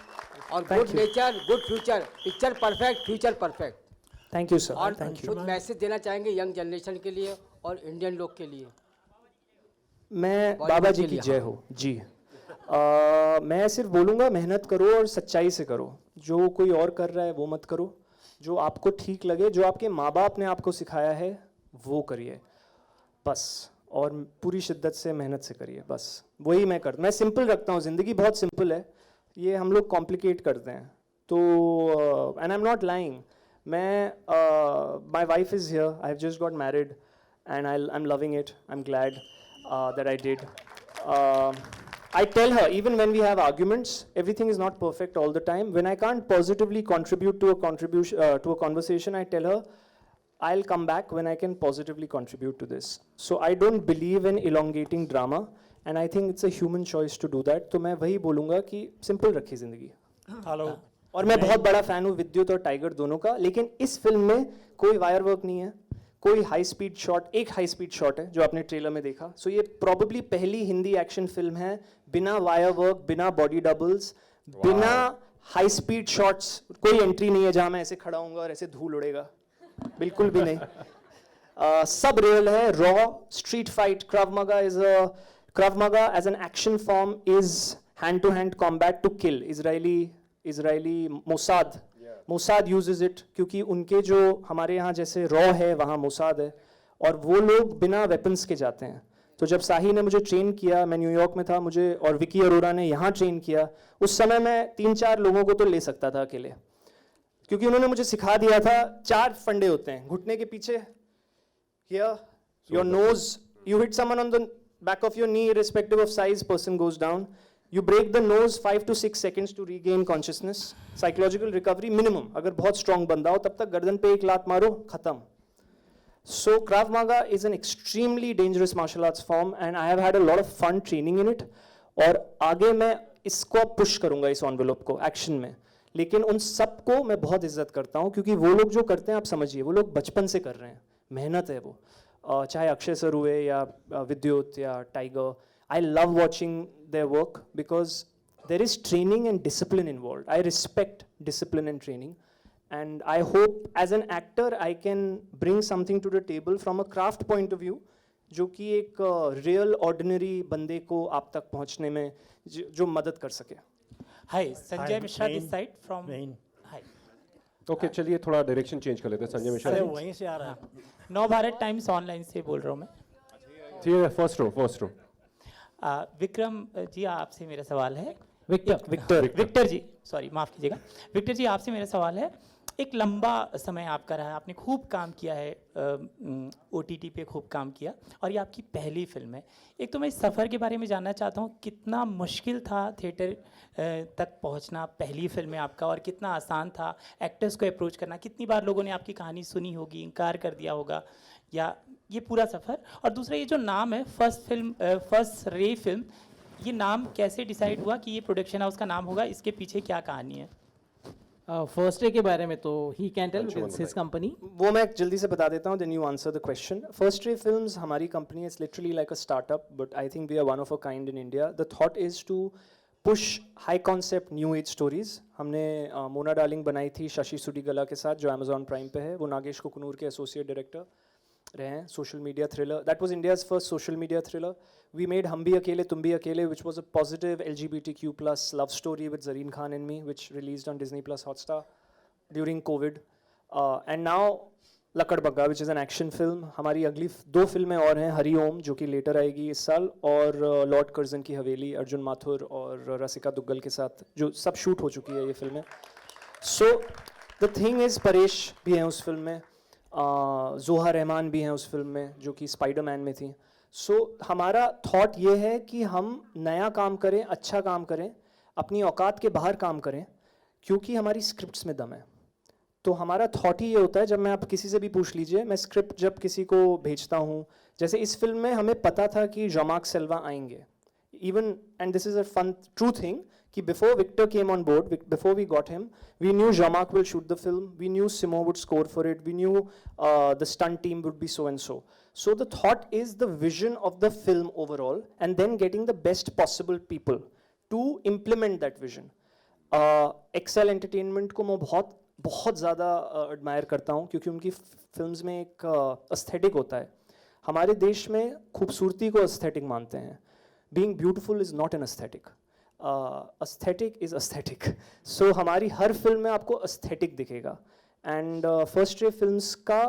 और good nature good future, picture perfect, future perfect. Thank you sir. और थैंक यू. कुछ मैसेज देना चाहेंगे यंग जनरेशन के लिए और इंडियन लोग के लिए? मैं बाबा जी की जय हो जी. मैं सिर्फ बोलूँगा, मेहनत करो और सच्चाई से करो. जो कोई और कर रहा है वो मत करो. जो आपको ठीक लगे, जो आपके माँ बाप ने आपको सिखाया है वो करिए बस. और पूरी शिद्दत से मेहनत से करिए बस. वही मैं करता. मैं सिंपल रखता हूँ, ज़िंदगी बहुत सिंपल है. ये हम लोग कॉम्प्लिकेट करते हैं. तो and I am not lying. मैं my wife is here. I have just got married and I am loving it. I am glad that I did. I tell her, even when we have arguments, everything is not perfect all the time. When I can't positively contribute to a conversation, I tell her, I'll come back when I can positively contribute to this. So I don't believe in elongating drama, and I think it's a human choice to do that. तो मैं वही बोलूँगा कि simple रखिए ज़िंदगी. Hello. और मैं बहुत बड़ा fan हूँ विद्युत और टाइगर दोनों का, लेकिन इस फिल्म में कोई वायर वर्क नहीं है, कोई हाई स्पीड शॉट. एक हाई स्पीड शॉट है जो आपने ट्रेलर में देखा. सो ये प्रॉबली पहली हिंदी एक्शन फिल्म है बिना वायर वर्क, बिना बॉडी डबल्स, बिना हाई स्पीड शॉट्स. कोई एंट्री नहीं है जहां मैं ऐसे खड़ा हूँगा और ऐसे धूल उड़ेगा, बिल्कुल भी नहीं. सब रियल है, raw street fight. Krav Maga as an action form is hand to hand combat to kill. Israeli Mossad uses it क्योंकि उनके जो हमारे यहाँ जैसे रॉ है वहाँ मोसाद है, और वो लोग बिना वेपन्स के जाते हैं. तो जब साही ने मुझे ट्रेन किया, मैं न्यूयॉर्क में था, मुझे और विकी अरोरा ने यहाँ ट्रेन किया, उस समय मैं 3-4 लोगों को तो ले सकता था अकेले, क्योंकि उन्होंने मुझे सिखा दिया था 4 फंडे होते हैं. घुटने के पीछे, here, your nose, you hit someone on the back of your knee, irrespective of size, person goes down. You break the nose 5 to 6 seconds to regain consciousness. Psychological recovery minimum. अगर बहुत strong बंदा हो तब तक गर्दन पे एक लात मारो, खत्म. So Krav Maga is an extremely dangerous martial arts form, and I have had a lot of fun training in it. और आगे मैं इसको push करूँगा इस envelope को action में. लेकिन उन सबको मैं बहुत इज्जत करता हूँ, क्योंकि वो लोग जो करते हैं आप समझिए, वो लोग बचपन से कर रहे हैं, मेहनत है वो. चाहे अक्षय सर हुए या विद्युत या tiger. I love watching their work because there is training and discipline involved. I respect discipline and training, and I hope as an actor I can bring something to the table from a craft point of view, जो कि एक real ordinary बंदे को आप तक पहुंचने में जो मदद कर सके. Hi, Sanjay Mishra this side from. Hi. Okay, चलिए थोड़ा direction change कर लेते हैं. संजय मिश्रा. वहीं से आ रहा है. नव भारत टाइम्स ऑनलाइन से बोल रहा हूँ मैं. ठीक है, first row. विक्रम जी, आपसे मेरा सवाल है. विक्टर जी, सॉरी माफ़ कीजिएगा. विक्टर जी, आपसे मेरा सवाल है. एक लंबा समय आपका रहा, आपने खूब काम किया है, OTT पे खूब काम किया, और ये आपकी पहली फिल्म है. एक तो मैं इस सफ़र के बारे में जानना चाहता हूँ, कितना मुश्किल था थिएटर तक पहुँचना पहली फिल्म में आपका, और कितना आसान था एक्टर्स को अप्रोच करना. कितनी बार लोगों ने आपकी कहानी सुनी होगी, इनकार कर दिया होगा, या ये पूरा सफ़र. और दूसरा, ये जो नाम है फर्स्ट रे फिल्म, ये नाम कैसे डिसाइड हुआ कि ये प्रोडक्शन हाउस का नाम होगा, इसके पीछे क्या कहानी है? फर्स्ट रे के बारे में तो he can tell because his company. वो मैं जल्दी से बता देता हूँ, then you answer the question. First ray films हमारी कंपनी है, it's literally like a startup, but I think we are one of a kind in India. The thought is to push high concept new age stories. हमने Mona darling बनाई थी शशि सुडीगला के साथ, जो Amazon prime पे है. वो नागेश कुकनूर के एसोसिएट डायरेक्टर रहे हैं. Social media thriller, that was India's first social media thriller. We made हम भी अकेले तुम भी अकेले, which was a positive LGBTQ+ love story with Zareen Khan and me, which released on Disney+ Hotstar during COVID. And now Lakadbaggha, which is an action film. हमारी अगली 2 फिल्में और हैं, हरि ओम जो कि लेटर आएगी इस साल, और लॉर्ड कर्जन की हवेली, अर्जुन माथुर और रसिका दुग्गल के साथ, जो सब शूट हो चुकी है ये फिल्में. So the thing is, Paresh भी हैं उस फिल्म में, जोहा रहमान भी हैं उस फिल्म में, जो कि स्पाइडरमैन में थी. सो हमारा थॉट ये है कि हम नया काम करें, अच्छा काम करें, अपनी औकात के बाहर काम करें, क्योंकि हमारी स्क्रिप्ट्स में दम है. तो हमारा थॉट ही ये होता है, जब मैं आप किसी से भी पूछ लीजिए, मैं स्क्रिप्ट जब किसी को भेजता हूँ, जैसे इस फिल्म में हमें पता था कि जमाक सेल्वा आएंगे. Even, and this is a fun true thing, कि before Victor came on board, before we got him, we knew Jean-Marc will shoot the film, we knew Simon would score for it, we knew the stunt team would be so and so. So the thought is the vision of the film overall, and then getting the best possible people to implement that vision. Excel Entertainment को मैं बहुत ज़्यादा admire करता हूँ, क्योंकि उनकी films में एक aesthetic होता है. हमारे देश में खूबसूरती को aesthetic मानते हैं. Being beautiful is not an aesthetic. Aesthetic is aesthetic. So हमारी हर फिल्म में आपको aesthetic दिखेगा. And फर्स्ट रे फिल्म्स का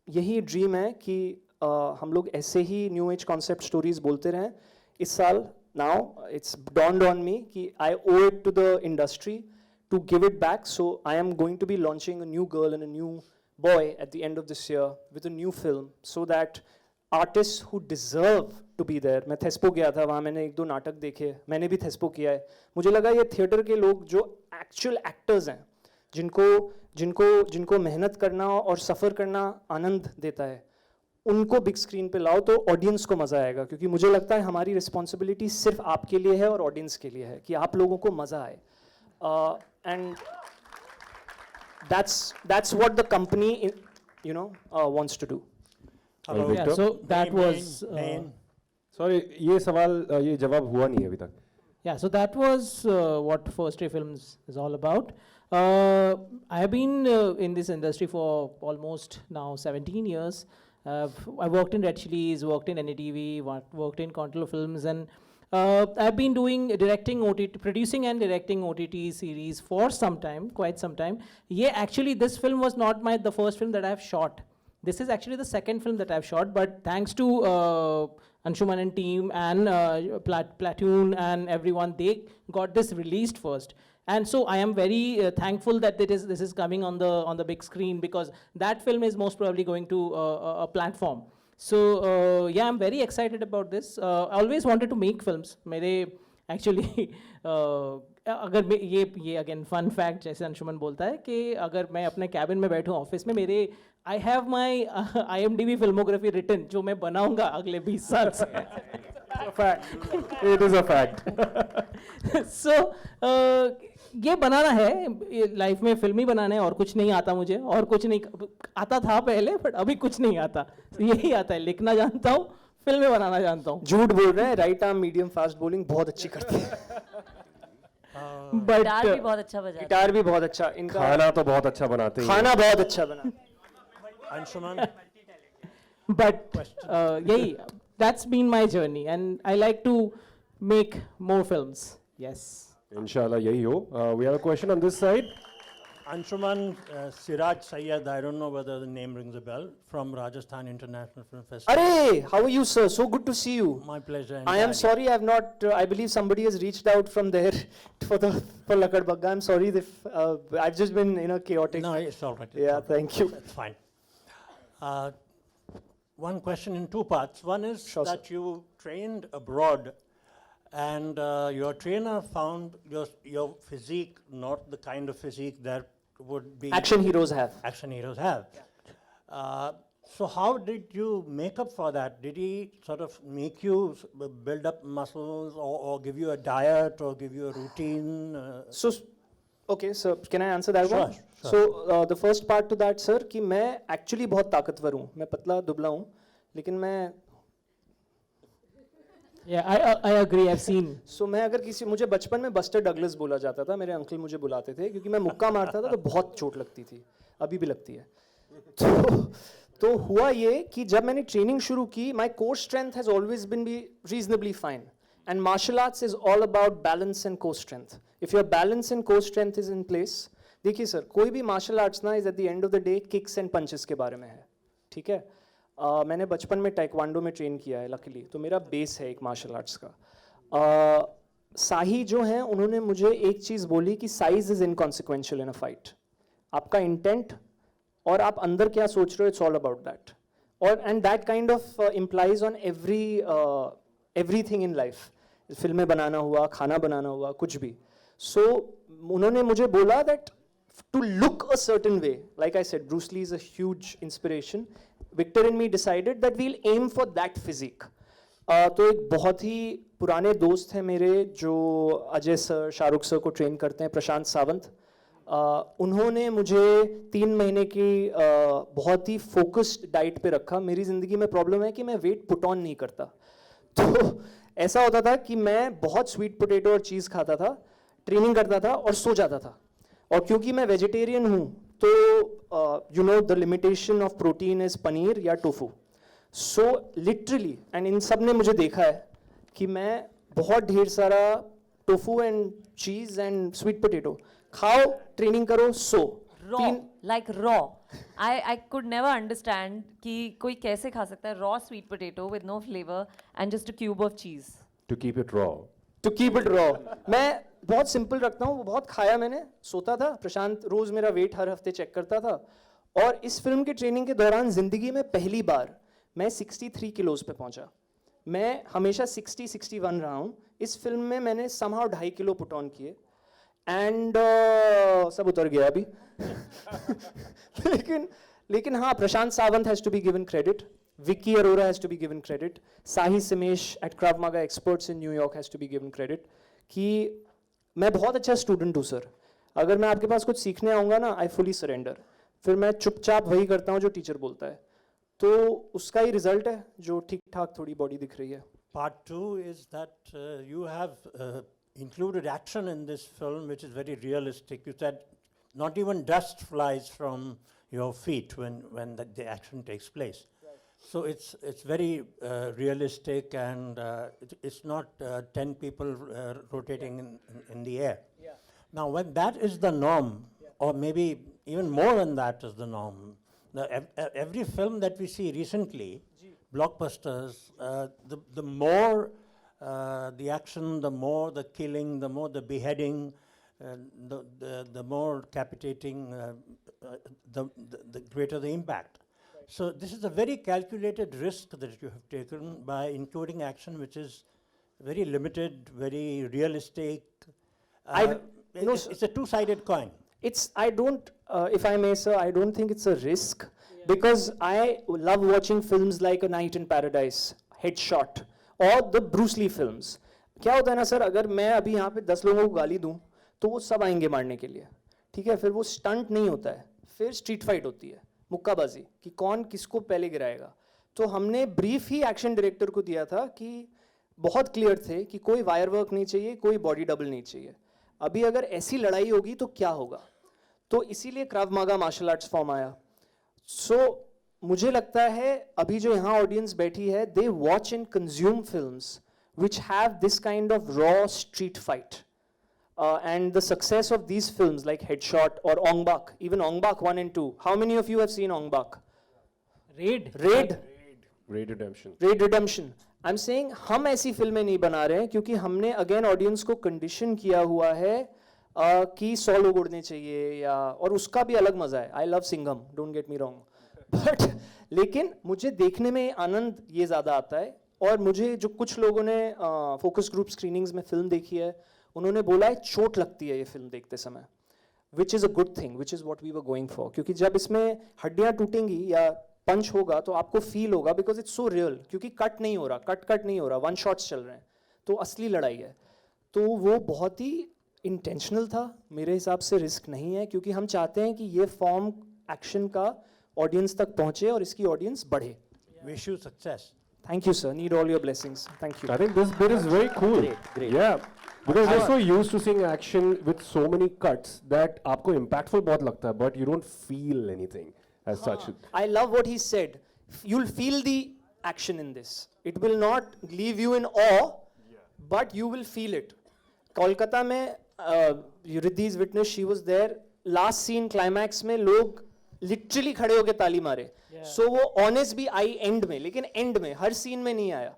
यही ड्रीम है कि हम लोग ऐसे ही न्यू एज कॉन्सेप्ट स्टोरीज बोलते रहें. इस साल now it's dawned on me कि I owe it to the industry to give it back. So I am going to be launching a new girl and a new boy at the end of this year with a new film, so that artists who deserve to be there. मैं थेस्पो गया था, वहाँ मैंने 1-2 नाटक देखे, मैंने भी थेस्पो किया है. मुझे लगा ये थिएटर के लोग जो एक्चुअल एक्टर्स हैं, जिनको मेहनत करना और सफ़र करना आनंद देता है, उनको बिग स्क्रीन पे लाओ तो ऑडियंस को मज़ा आएगा. क्योंकि मुझे लगता है हमारी रिस्पॉन्सिबिलिटी सिर्फ आपके लिए है और ऑडियंस के लिए है कि आप लोगों को मज़ा आए. And that's what the company wants to do. Yeah, so that was Sorry, ये सवाल ये जवाब हुआ नहीं है अभी तक. yeah, so that was what First Day Films is all about. I have been in this industry for almost now 17 years. I worked in Red Chillies, worked in NDTV, worked in Control Films, and I've been directing OTT, producing and directing OTT series for some time, quite some time. Yeah, actually, this film was not the first film that I have shot. This is actually the second film that I've shot, but thanks to Anshuman and team and Platoon and everyone, they got this released first. And so I am very thankful that this is coming on the big screen, because that film is most probably going to a platform. So yeah, I'm very excited about this. I always wanted to make films. मेरे actually अगर ये again fun fact, जैसे अंशुमन बोलता है कि अगर मैं अपने कैबिन में बैठूं ऑफिस में, मेरे I have my IMDb filmography written जो मैं बनाऊंगा अगले 20 साल से. It is a fact. So ये बनाना है लाइफ में, फिल्म ही बनाना है, और कुछ नहीं आता मुझे, और कुछ नहीं आता था पहले, बट अभी कुछ नहीं आता. यही आता है, लिखना जानता हूँ, फिल्में बनाना जानता हूँ. झूठ बोल रहे हैं, right arm medium fast bowling बहुत अच्छी करती है. गिटार भी बहुत अच्छा बजाते हैं. गिटार भी बहुत अच्छा, इनका खाना तो बहुत अच्छा बनाते हैं. खाना बहुत अच्छा बना. Anshuman. But यही, that's been my journey, and I like to make more films. Yes. Inshallah यही हो. We have a question on this side. Anshuman, Siraj Syed, I don't know whether the name rings a bell, from Rajasthan International Film Festival. Arey, how are you, sir? So good to see you. My pleasure. I am sorry, I have not. I believe somebody has reached out from there for Lakadbaggha. I'm sorry if I've just been in a chaotic. No, it's all right. Yeah, thank you. That's fine. One question in two parts. One is that you trained abroad, and your trainer found your physique not the kind of physique that would be action heroes have. Action heroes have. So how did you make up for that? Did he sort of make you build up muscles, or give you a diet, or give you a routine? Okay, sir, can I answer that one? Sure. So the first part to that, sir, कि मैं actually बहुत ताकतवर हूँ, मैं पतला दुबला हूँ, लेकिन मैं Yeah, I agree. I've seen. So मैं अगर मुझे बचपन में बस्टर डगलस बोला जाता था, मेरे अंकल मुझे बुलाते थे, क्योंकि मैं मुक्का मारता था तो बहुत चोट लगती थी, अभी भी लगती है. तो हुआ ये कि जब मैंने ट्रेनिंग शुरू की, my core strength has always been reasonably fine, and martial arts is all about balance and core strength. If your balance and core strength is in place, देखिए सर, कोई भी martial arts ना is at the end of the day kicks and punches के बारे में है, ठीक है? मैंने बचपन में टाइक्वांडो में ट्रेन किया है लकीली, तो मेरा बेस है एक मार्शल आर्ट्स का. साही जो हैं, उन्होंने मुझे एक चीज़ बोली कि size is inconsequential in a fight. आपका इंटेंट और आप अंदर क्या सोच रहे हो, इट्स ऑल अबाउट दैट. और and that kind of implies on everything in life. फिल्में बनाना हुआ, खाना बनाना हुआ, कुछ भी. सो उन्होंने मुझे बोला that to look a certain way, like I said, Bruce Lee is a huge inspiration. Victor and me decided that we'll aim for that physique. तो एक बहुत ही पुराने दोस्त हैं मेरे जो अजय सर, शाहरुख सर को ट्रेन करते हैं, प्रशांत सावंत. उन्होंने मुझे 3 महीने की बहुत ही फोकस्ड डाइट पे रखा. मेरी ज़िंदगी में प्रॉब्लम है कि मैं वेट पुट ऑन नहीं करता. तो ऐसा होता था कि मैं बहुत स्वीट पोटैटो और चीज़ खाता था, ट्रेनिंग करता था और सो जाता था. और क्योंकि मैं वेजिटेरियन हूँ तो you know the limitation of protein is paneer या टोफू. सो लिटरली, एंड इन सब ने मुझे देखा है कि मैं बहुत ढेर सारा tofu and cheese and sweet potato खाओ, ट्रेनिंग करो, सो. Like raw. I could never understand कि कोई कैसे खा सकता है raw sweet potato with no flavor and just a cube of cheese. To keep it raw. To keep it raw. मैं बहुत सिंपल रखता हूँ, बहुत खाया मैंने, सोता था, प्रशांत रोज मेरा वेट हर हफ्ते चेक करता था, और इस फिल्म की ट्रेनिंग के दौरान जिंदगी में पहली बार मैं 63 किलोज पे पहुंचा. मैं हमेशा 60-61 रहा हूँ. इस फिल्म में मैंने somehow 2.5 किलो पुट ऑन किए, एंड सब उतर गया अभी. लेकिन हाँ, Prashant Sawant has to be given credit, Vicky Arora has to be given credit, Sahi Simesh at Krav Maga Experts in New York has to be given credit, कि मैं बहुत अच्छा स्टूडेंट हूँ सर. अगर मैं आपके पास कुछ सीखने आऊँगा ना, आई फुली सरेंडर. फिर मैं चुपचाप वही करता हूँ जो टीचर बोलता है. तो उसका ही रिजल्ट है जो ठीक ठाक थोड़ी बॉडी दिख रही है. Part 2 is that you have included action in this film, which is very realistic. You said not even dust flies from your feet when the action takes place. So it's very realistic, and it's not 10 people rotating in the air. Yeah. Now, when that is the norm, or maybe even more than that is the norm, every film that we see recently, blockbusters, the more the action, the more the killing, the more the beheading, the more decapitating, the greater the impact. So this is a very calculated risk that you have taken by including action, which is very limited, very realistic. It's a two-sided coin. I don't, if I may, sir, I don't think it's a risk, because I love watching films like A Night in Paradise, Headshot, or the Bruce Lee films. क्या होता है ना sir, अगर मैं अभी यहाँ पे 10 लोगों को गाली दूँ, तो वो सब आएंगे मारने के लिए, ठीक है? फिर वो स्टंट नहीं होता है, फिर स्ट्रीट फाइट होती है, मुक्काबाजी, कि कौन किसको पहले गिराएगा. तो हमने ब्रीफ ही एक्शन डायरेक्टर को दिया था कि बहुत क्लियर थे कि कोई वायर वर्क नहीं चाहिए, कोई बॉडी डबल नहीं चाहिए. अभी अगर ऐसी लड़ाई होगी तो क्या होगा? तो इसीलिए क्राव मागा मार्शल आर्ट्स फॉर्म आया. सो मुझे लगता है अभी जो यहाँ ऑडियंस बैठी है, they watch and consume films which have this kind of raw street fight. And the success of these films like Headshot or Ong Bak, even Ong Bak 1 and 2. How many of you have seen Ong Bak? Raid. Raid Redemption. Raid Redemption. I'm saying हम ऐसी फिल्में नहीं बना रहे हैं क्योंकि हमने again audience को कंडीशन किया हुआ है कि 100 लोग उड़ने चाहिए, या और उसका भी अलग मजा है. I love Singham, don't get me wrong, but लेकिन मुझे देखने में आनंद ये ज़्यादा आता है. और मुझे जो कुछ लोगों ने फोकस ग्रुप स्क्रीनिंग्स में फिल्म देखी है, उन्होंने बोला है चोट लगती है ये फिल्म देखते समय, which is a good thing, which is what we were going for. क्योंकि जब इसमें हड्डियाँ टूटेंगी या पंच होगा तो आपको फील होगा, बिकॉज इट्स सो रियल. क्योंकि कट नहीं हो रहा, कट नहीं हो रहा, वन शॉट्स चल रहे हैं, तो असली लड़ाई है. तो वो बहुत ही इंटेंशनल था. मेरे हिसाब से रिस्क नहीं है, क्योंकि हम चाहते हैं कि ये फॉर्म एक्शन का ऑडियंस तक पहुँचे और इसकी ऑडियंस बढ़े. Wish you success. Thank you, sir. Need all your blessings. Thank you. I think this bit is very cool. Great. Yeah. Because we're so used to seeing action with so many cuts that आपको impactful बहुत लगता है, but you don't feel anything as such. I love what he said. You'll feel the action in this. It will not leave you in awe, but you will feel it. Kolkata में Ridhi's witness, she was there. Last scene climax में लोग literally खड़े होके ताली मारे. So वो honest भी आई and में, लेकिन एंड में हर सीन में नहीं आया.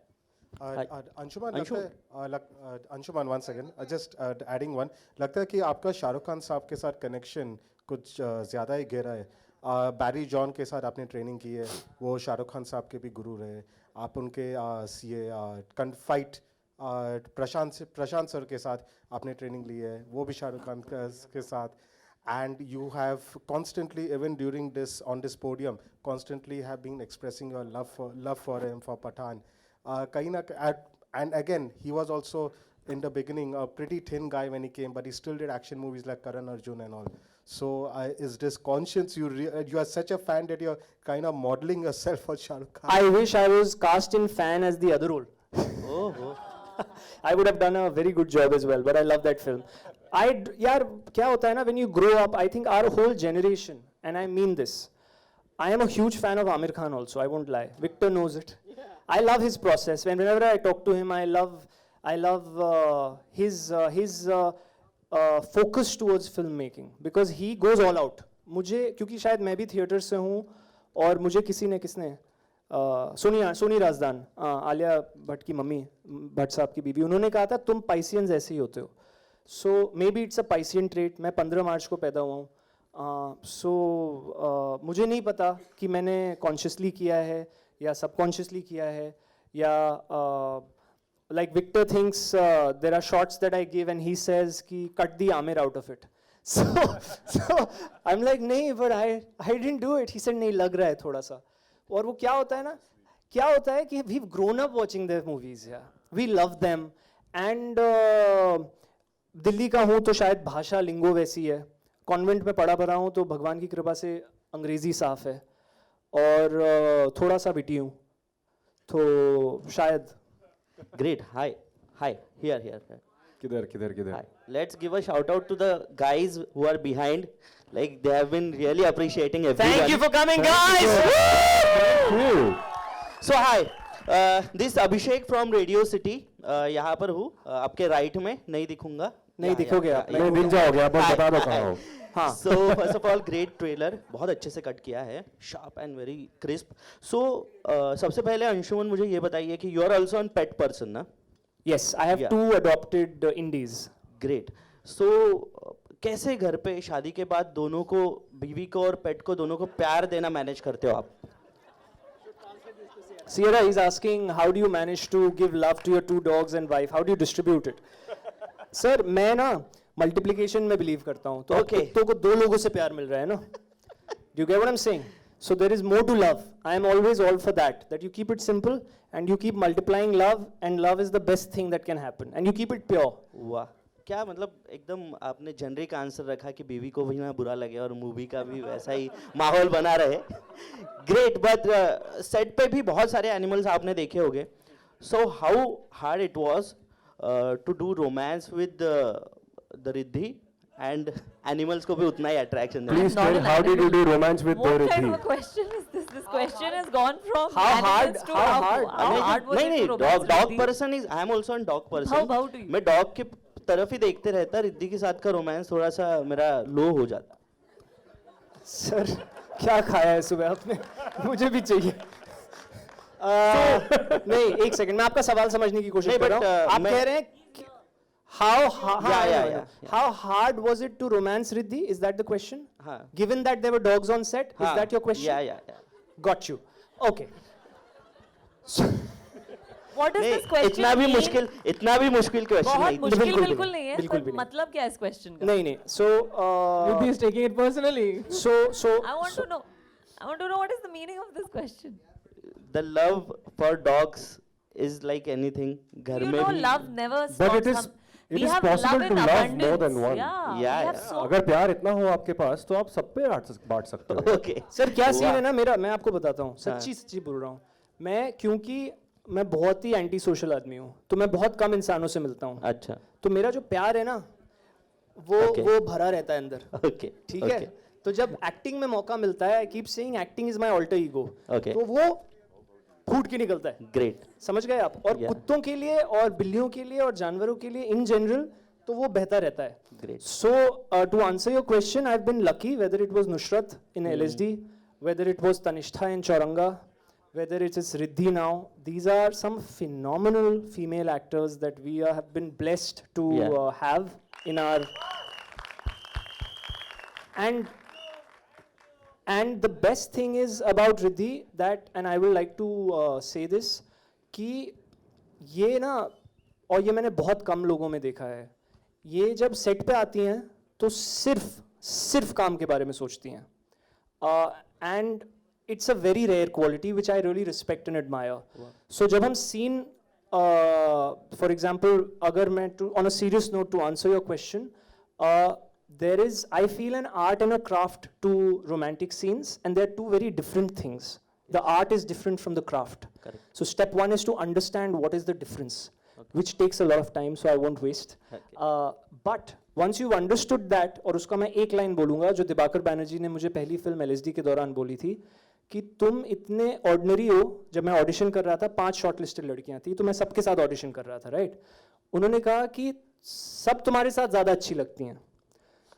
Anshuman one second, just adding one. लगता है कि आपका शाहरुख खान साहब के साथ कनेक्शन कुछ ज़्यादा ही गहरा है. बैरी जॉन के साथ आपने ट्रेनिंग की है, वो शाहरुख खान साहब के भी गुरु रहे. आप उनके ये फाइट प्रशांत सर के साथ आपने ट्रेनिंग ली है, वो भी शाहरुख खान के साथ. And you have constantly, even during this, on this podium, constantly have been expressing your love for him, for Pathan. And again, he was also in the beginning a pretty thin guy when he came, but he still did action movies like Karan Arjun and all. So is this conscience, you are such a fan that you're kind of modeling yourself for Shah Rukh Khan? I wish I was cast in fan as the other role. I would have done a very good job as well, but I love that film. यार क्या होता है ना, when you grow up, I think our whole generation, and I mean this, I am a huge fan of Amir Khan also, I won't lie. Victor knows it. I love his process. Whenever I talk to him, I love his focus towards filmmaking, because he goes all out. मुझे, क्योंकि शायद मैं भी theatre से हूँ, और मुझे किसी ने सोनी राजदान, आलिया भट्ट की मम्मी, भट्ट साहब की बीवी, उन्होंने कहा था तुम पाइसियंस ऐसे ही होते हो. So maybe it's a Piscean trait. मैं 15 मार्च को पैदा हुआ हूँ. मुझे नहीं पता कि मैंने कॉन्शियसली किया है या सबकॉन्शियसली किया है, या like Victor thinks there are shots that I give and he says कि cut the Amir out of it. So I'm like नहीं, but I didn't do it. He said नहीं, लग रहा है थोड़ा सा. और वो क्या होता है ना, क्या होता है कि we've grown up watching their movies, yeah. We love them and Delhi का हूँ तो शायद भाषा लिंगो वैसी है. कॉन्वेंट में पढ़ा भरा हूँ तो भगवान की कृपा से अंग्रेजी साफ है, और थोड़ा सा बिटी हूँ तो शायद. Great. Hi. Here. किधर Hi. Let's give a shout out to the guys who are behind. Like they have been really appreciating everyone. Thank you for coming, guys. So hi. This Abhishek from Radio City. यहाँ पर हूँ, आपके right में नहीं दिखूंगा. नहीं दिखोगे आप. नहीं दिन जाओगे आप, बस बता दो कहाँ हो. हाँ. So first of all, great trailer. बहुत अच्छे से कट किया है. Sharp and very crisp. So सबसे पहले अंशुमन मुझे ये बताइए कि you are also a pet person, ना? Yes, I have 2 adopted indies. Great. So कैसे घर पे शादी के बाद दोनों को, बीवी को और पेट को, दोनों को प्यार देना मैनेज करते हो आप? Sierra is asking how do you manage to give love to your 2 dogs and wife? How do you distribute it? Sir, मैं ना मल्टीप्लिकेशन में बिलीव करता हूँ, तो कुत्तों को 2 लोगों से प्यार मिल रहा है ना. Do you get what I'm saying? So there is more to love. I am always all for that. That you keep it simple and you keep multiplying love, and love is the best thing that can happen. And you keep it pure. वाह, क्या मतलब एकदम आपने generic answer रखा कि बीवी को भी ना बुरा लगे और मूवी का भी वैसा ही माहौल बना रहे. ग्रेट. बट सेट पे भी बहुत सारे एनिमल्स आपने देखे होंगे. So how hard it was to do romance with the Riddhi and animals को भी उतना ही अट्रैक्शन देना. Please tell, how did you do romance with the What kind Ridhi? of a question is this? This question has gone from How hard? animals to How hard? How hard was it नहीं, to romance dog Ridhi? Person is, I am also an dog person. How to you? मैं dog की तरफ ही देखते रहता. रिद्धि के साथ का romance थोड़ा सा मेरा लो हो जाता. सर क्या खाया है सुबह आपने? मुझे भी चाहिए. नहीं, एक सेकंड, मैं आपका सवाल समझने की कोशिश कर रहा हूँ. आप कह रहे हैं how hard was it to romance Ridhi? Is that the question? Given that there were dogs on set, is that your question? Yeah. Got you. Okay. What does this question इतना भी mean? मुश्किल question बहुत नहीं. मुश्किल बिल्कुल नहीं है. बिल्कुल पर भी नहीं. मतलब क्या है इस question का? नहीं. So Ridhi is taking it personally. So I want to know. I want to know what is the meaning of this question. The love for dogs is like anything. घर You में know, भी. love never stops. But it is We possible love to in love abundance. more than one. Yeah, Yeah, we have yeah. so अगर प्यार इतना हो आपके पास तो आप सब पे बांट सकते हो. Okay. सर क्या सीन है ना मेरा, मैं आपको बताता हूँ. सच्ची बोल रहा हूँ मैं, क्योंकि मैं बहुत ही एंटी सोशल आदमी हूँ, तो मैं बहुत कम इंसानों से मिलता हूँ. अच्छा. तो मेरा जो प्यार है ना वो भरा रहता है अंदर. Okay. ठीक है. तो जब एक्टिंग में मौका मिलता है, I keep saying acting is my alter ego. Okay. तो वो फूट के निकलता है. Great. समझ गए आप? और कुत्तों के लिए और बिल्लियों के लिए और जानवरों के लिए इन जनरल तो वो बेहतर रहता है. Great. So to answer your question, I've been lucky, whether it was Nusrat in LSD, whether it was Tanishtha in Chauranga, whether it is Ridhi now. These are some phenomenal female actors that we have been blessed to have in our. And the best thing is about Ridhi that, and I will like to say this, कि ये ना, और ये मैंने बहुत कम लोगों में देखा है, ये जब सेट पे आती हैं तो सिर्फ काम के बारे में सोचती हैं. And it's a very rare quality which I really respect and admire. So जब हम सीन, फॉर एग्जाम्पल, अगर मैं on a serious note to answer your question, there is, I feel, an art and a craft to romantic scenes, and they are 2 very different things. The art is different from the craft. Correct. So step 1 is to understand what is the difference, which takes a lot of time, so I won't waste. But once you've understood that, और उसका मैं एक line बोलूँगा जो दिबाकर बैनर्जी ने मुझे पहली film LSD के दौरान बोली थी, कि तुम इतने ऑर्डिनरी हो. जब मैं ऑडिशन कर रहा था, 5 शॉर्ट लिस्टेड लड़कियाँ थी, तो मैं सबके साथ ऑडिशन कर रहा था, राइट? उन्होंने कहा कि सब तुम्हारे साथ ज़्यादा अच्छी लगती हैं.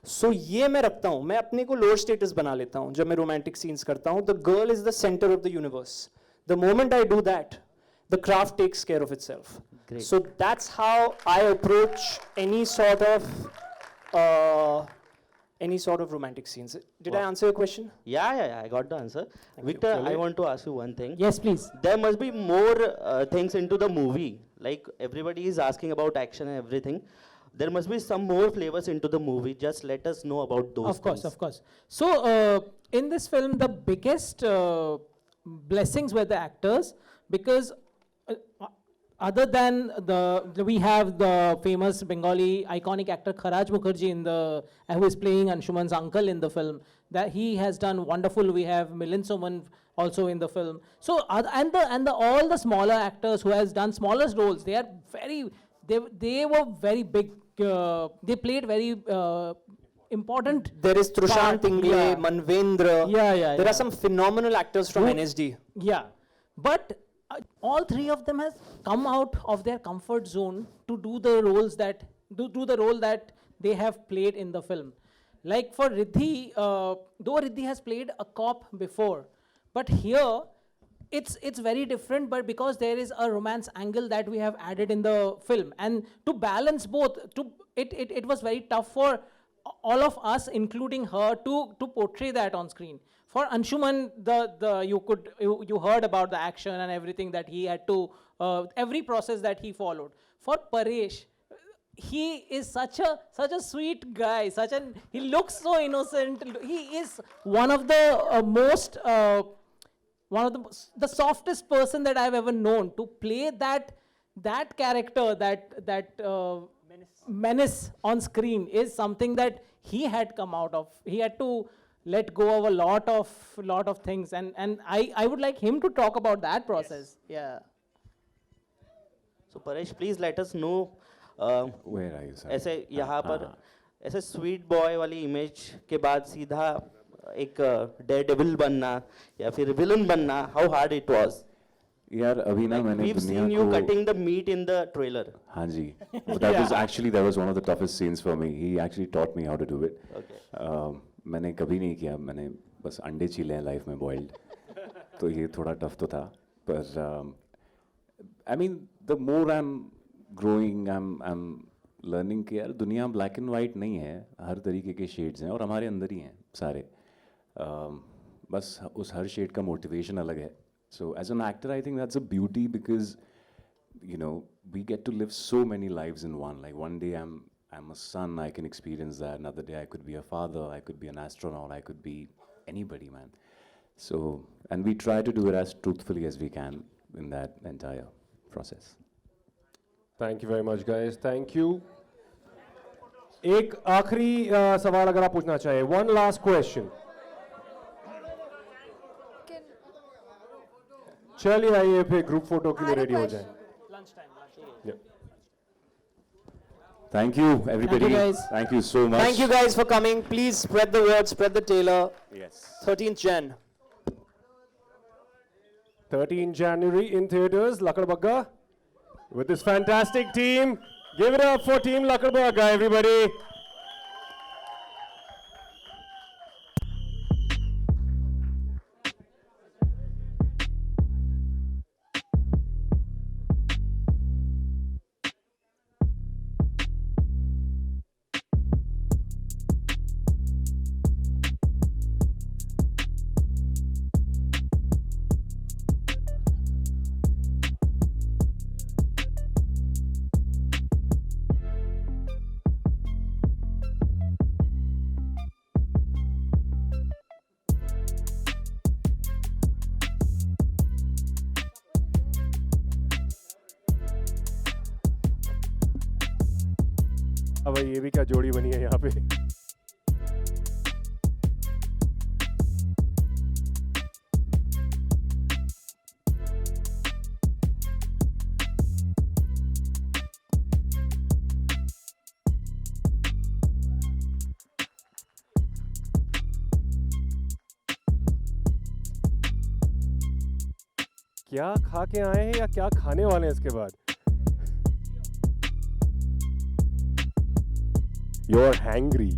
सो ये मैं रखता हूँ, मैं अपने को लोअर स्टेटस बना लेता हूँ जब मैं रोमांटिक सीन्स करता हूँ. The girl is the centre of the universe. The moment I do that, the craft takes care of itself. Great. So that's how I approach any sort of romantic scenes. Did I answer your question? Yeah, I got the answer. Victor, I want to ask you one thing. Yes, please. There must be more things into the movie. Like everybody is asking about action and everything. There must be some more flavors into the movie. Just let us know about those. Of course. So in this film, the biggest blessings were the actors, because other than we have the famous Bengali iconic actor Kharaj Mukharjee who is playing Anshuman's uncle in the film. That he has done wonderful. We have Milind Soman also in the film. So all the smaller actors who has done smaller roles, they were very big. They played very important. There is Trushant Ingle, Manvendra. Yeah. There are some phenomenal actors from NSD. Yeah, but all three of them has come out of their comfort zone to do the roles that do the role that they have played in the film. Like for Ridhi, though Ridhi has played a cop before, but here it's very different, but because there is a romance angle that we have added in the film, and to balance both, it was very tough for all of us, including her, to portray that on screen. For Anshuman, you heard about the action and everything that he had to, every process that he followed. For Paresh, he is such a sweet guy, he looks so innocent. He is one of the the softest person that I've ever known. To play that character, that menace on screen, is something that he had come out of. He had to let go of a lot of things, and I would like him to talk about that process. Yes. Yeah. So Paresh, please let us know. Where are you, sir? ऐसे यहाँ पर ऐसे sweet boy वाली image के बाद सीधा एक Daredevil बनना या फिर विलन बनना, हाउ हार्ड इट वाज? यार अभी ना मैंने We've seen you cutting the meat in the trailer. हाँ जी, that was one of the toughest scenes for me. He actually taught me how to do it. Okay. मैंने कभी नहीं किया, मैंने बस अंडे छीले हैं लाइफ में बॉइल्ड, तो ये थोड़ा टफ तो था, पर I mean the more I'm growing, I'm learning कि यार दुनिया black and white नहीं है, हर तरीके के shades हैं और हमारे अंदर ही हैं सारे, बस उस हर shade का motivation अलग है. So as an actor, I think that's a beauty, because you know we get to live so many lives in one. Like one day I'm a son, I can experience that. Another day I could be a father, I could be an astronaut, I could be anybody, man. So, and we try to do it as truthfully as we can in that entire process. Thank you very much, guys. Thank you. एक आखिरी सवाल अगर आप पूछना चाहें. One last question. चलिए आइए फिर ग्रुप फोटो के लिए रेडी हो जाएं. Thank you, everybody. Thank you, guys. Thank you so much. Thank you guys for coming. Please spread the word, spread the trailer. Yes. 13th Jan. 13 January in theaters, Lakadbaggha. With this fantastic team. Give it up for Team Lakadbaggha, everybody. अब ये भी क्या जोड़ी बनी है यहाँ पे. क्या खा के आए हैं या क्या खाने वाले हैं इसके बाद? You're hangry.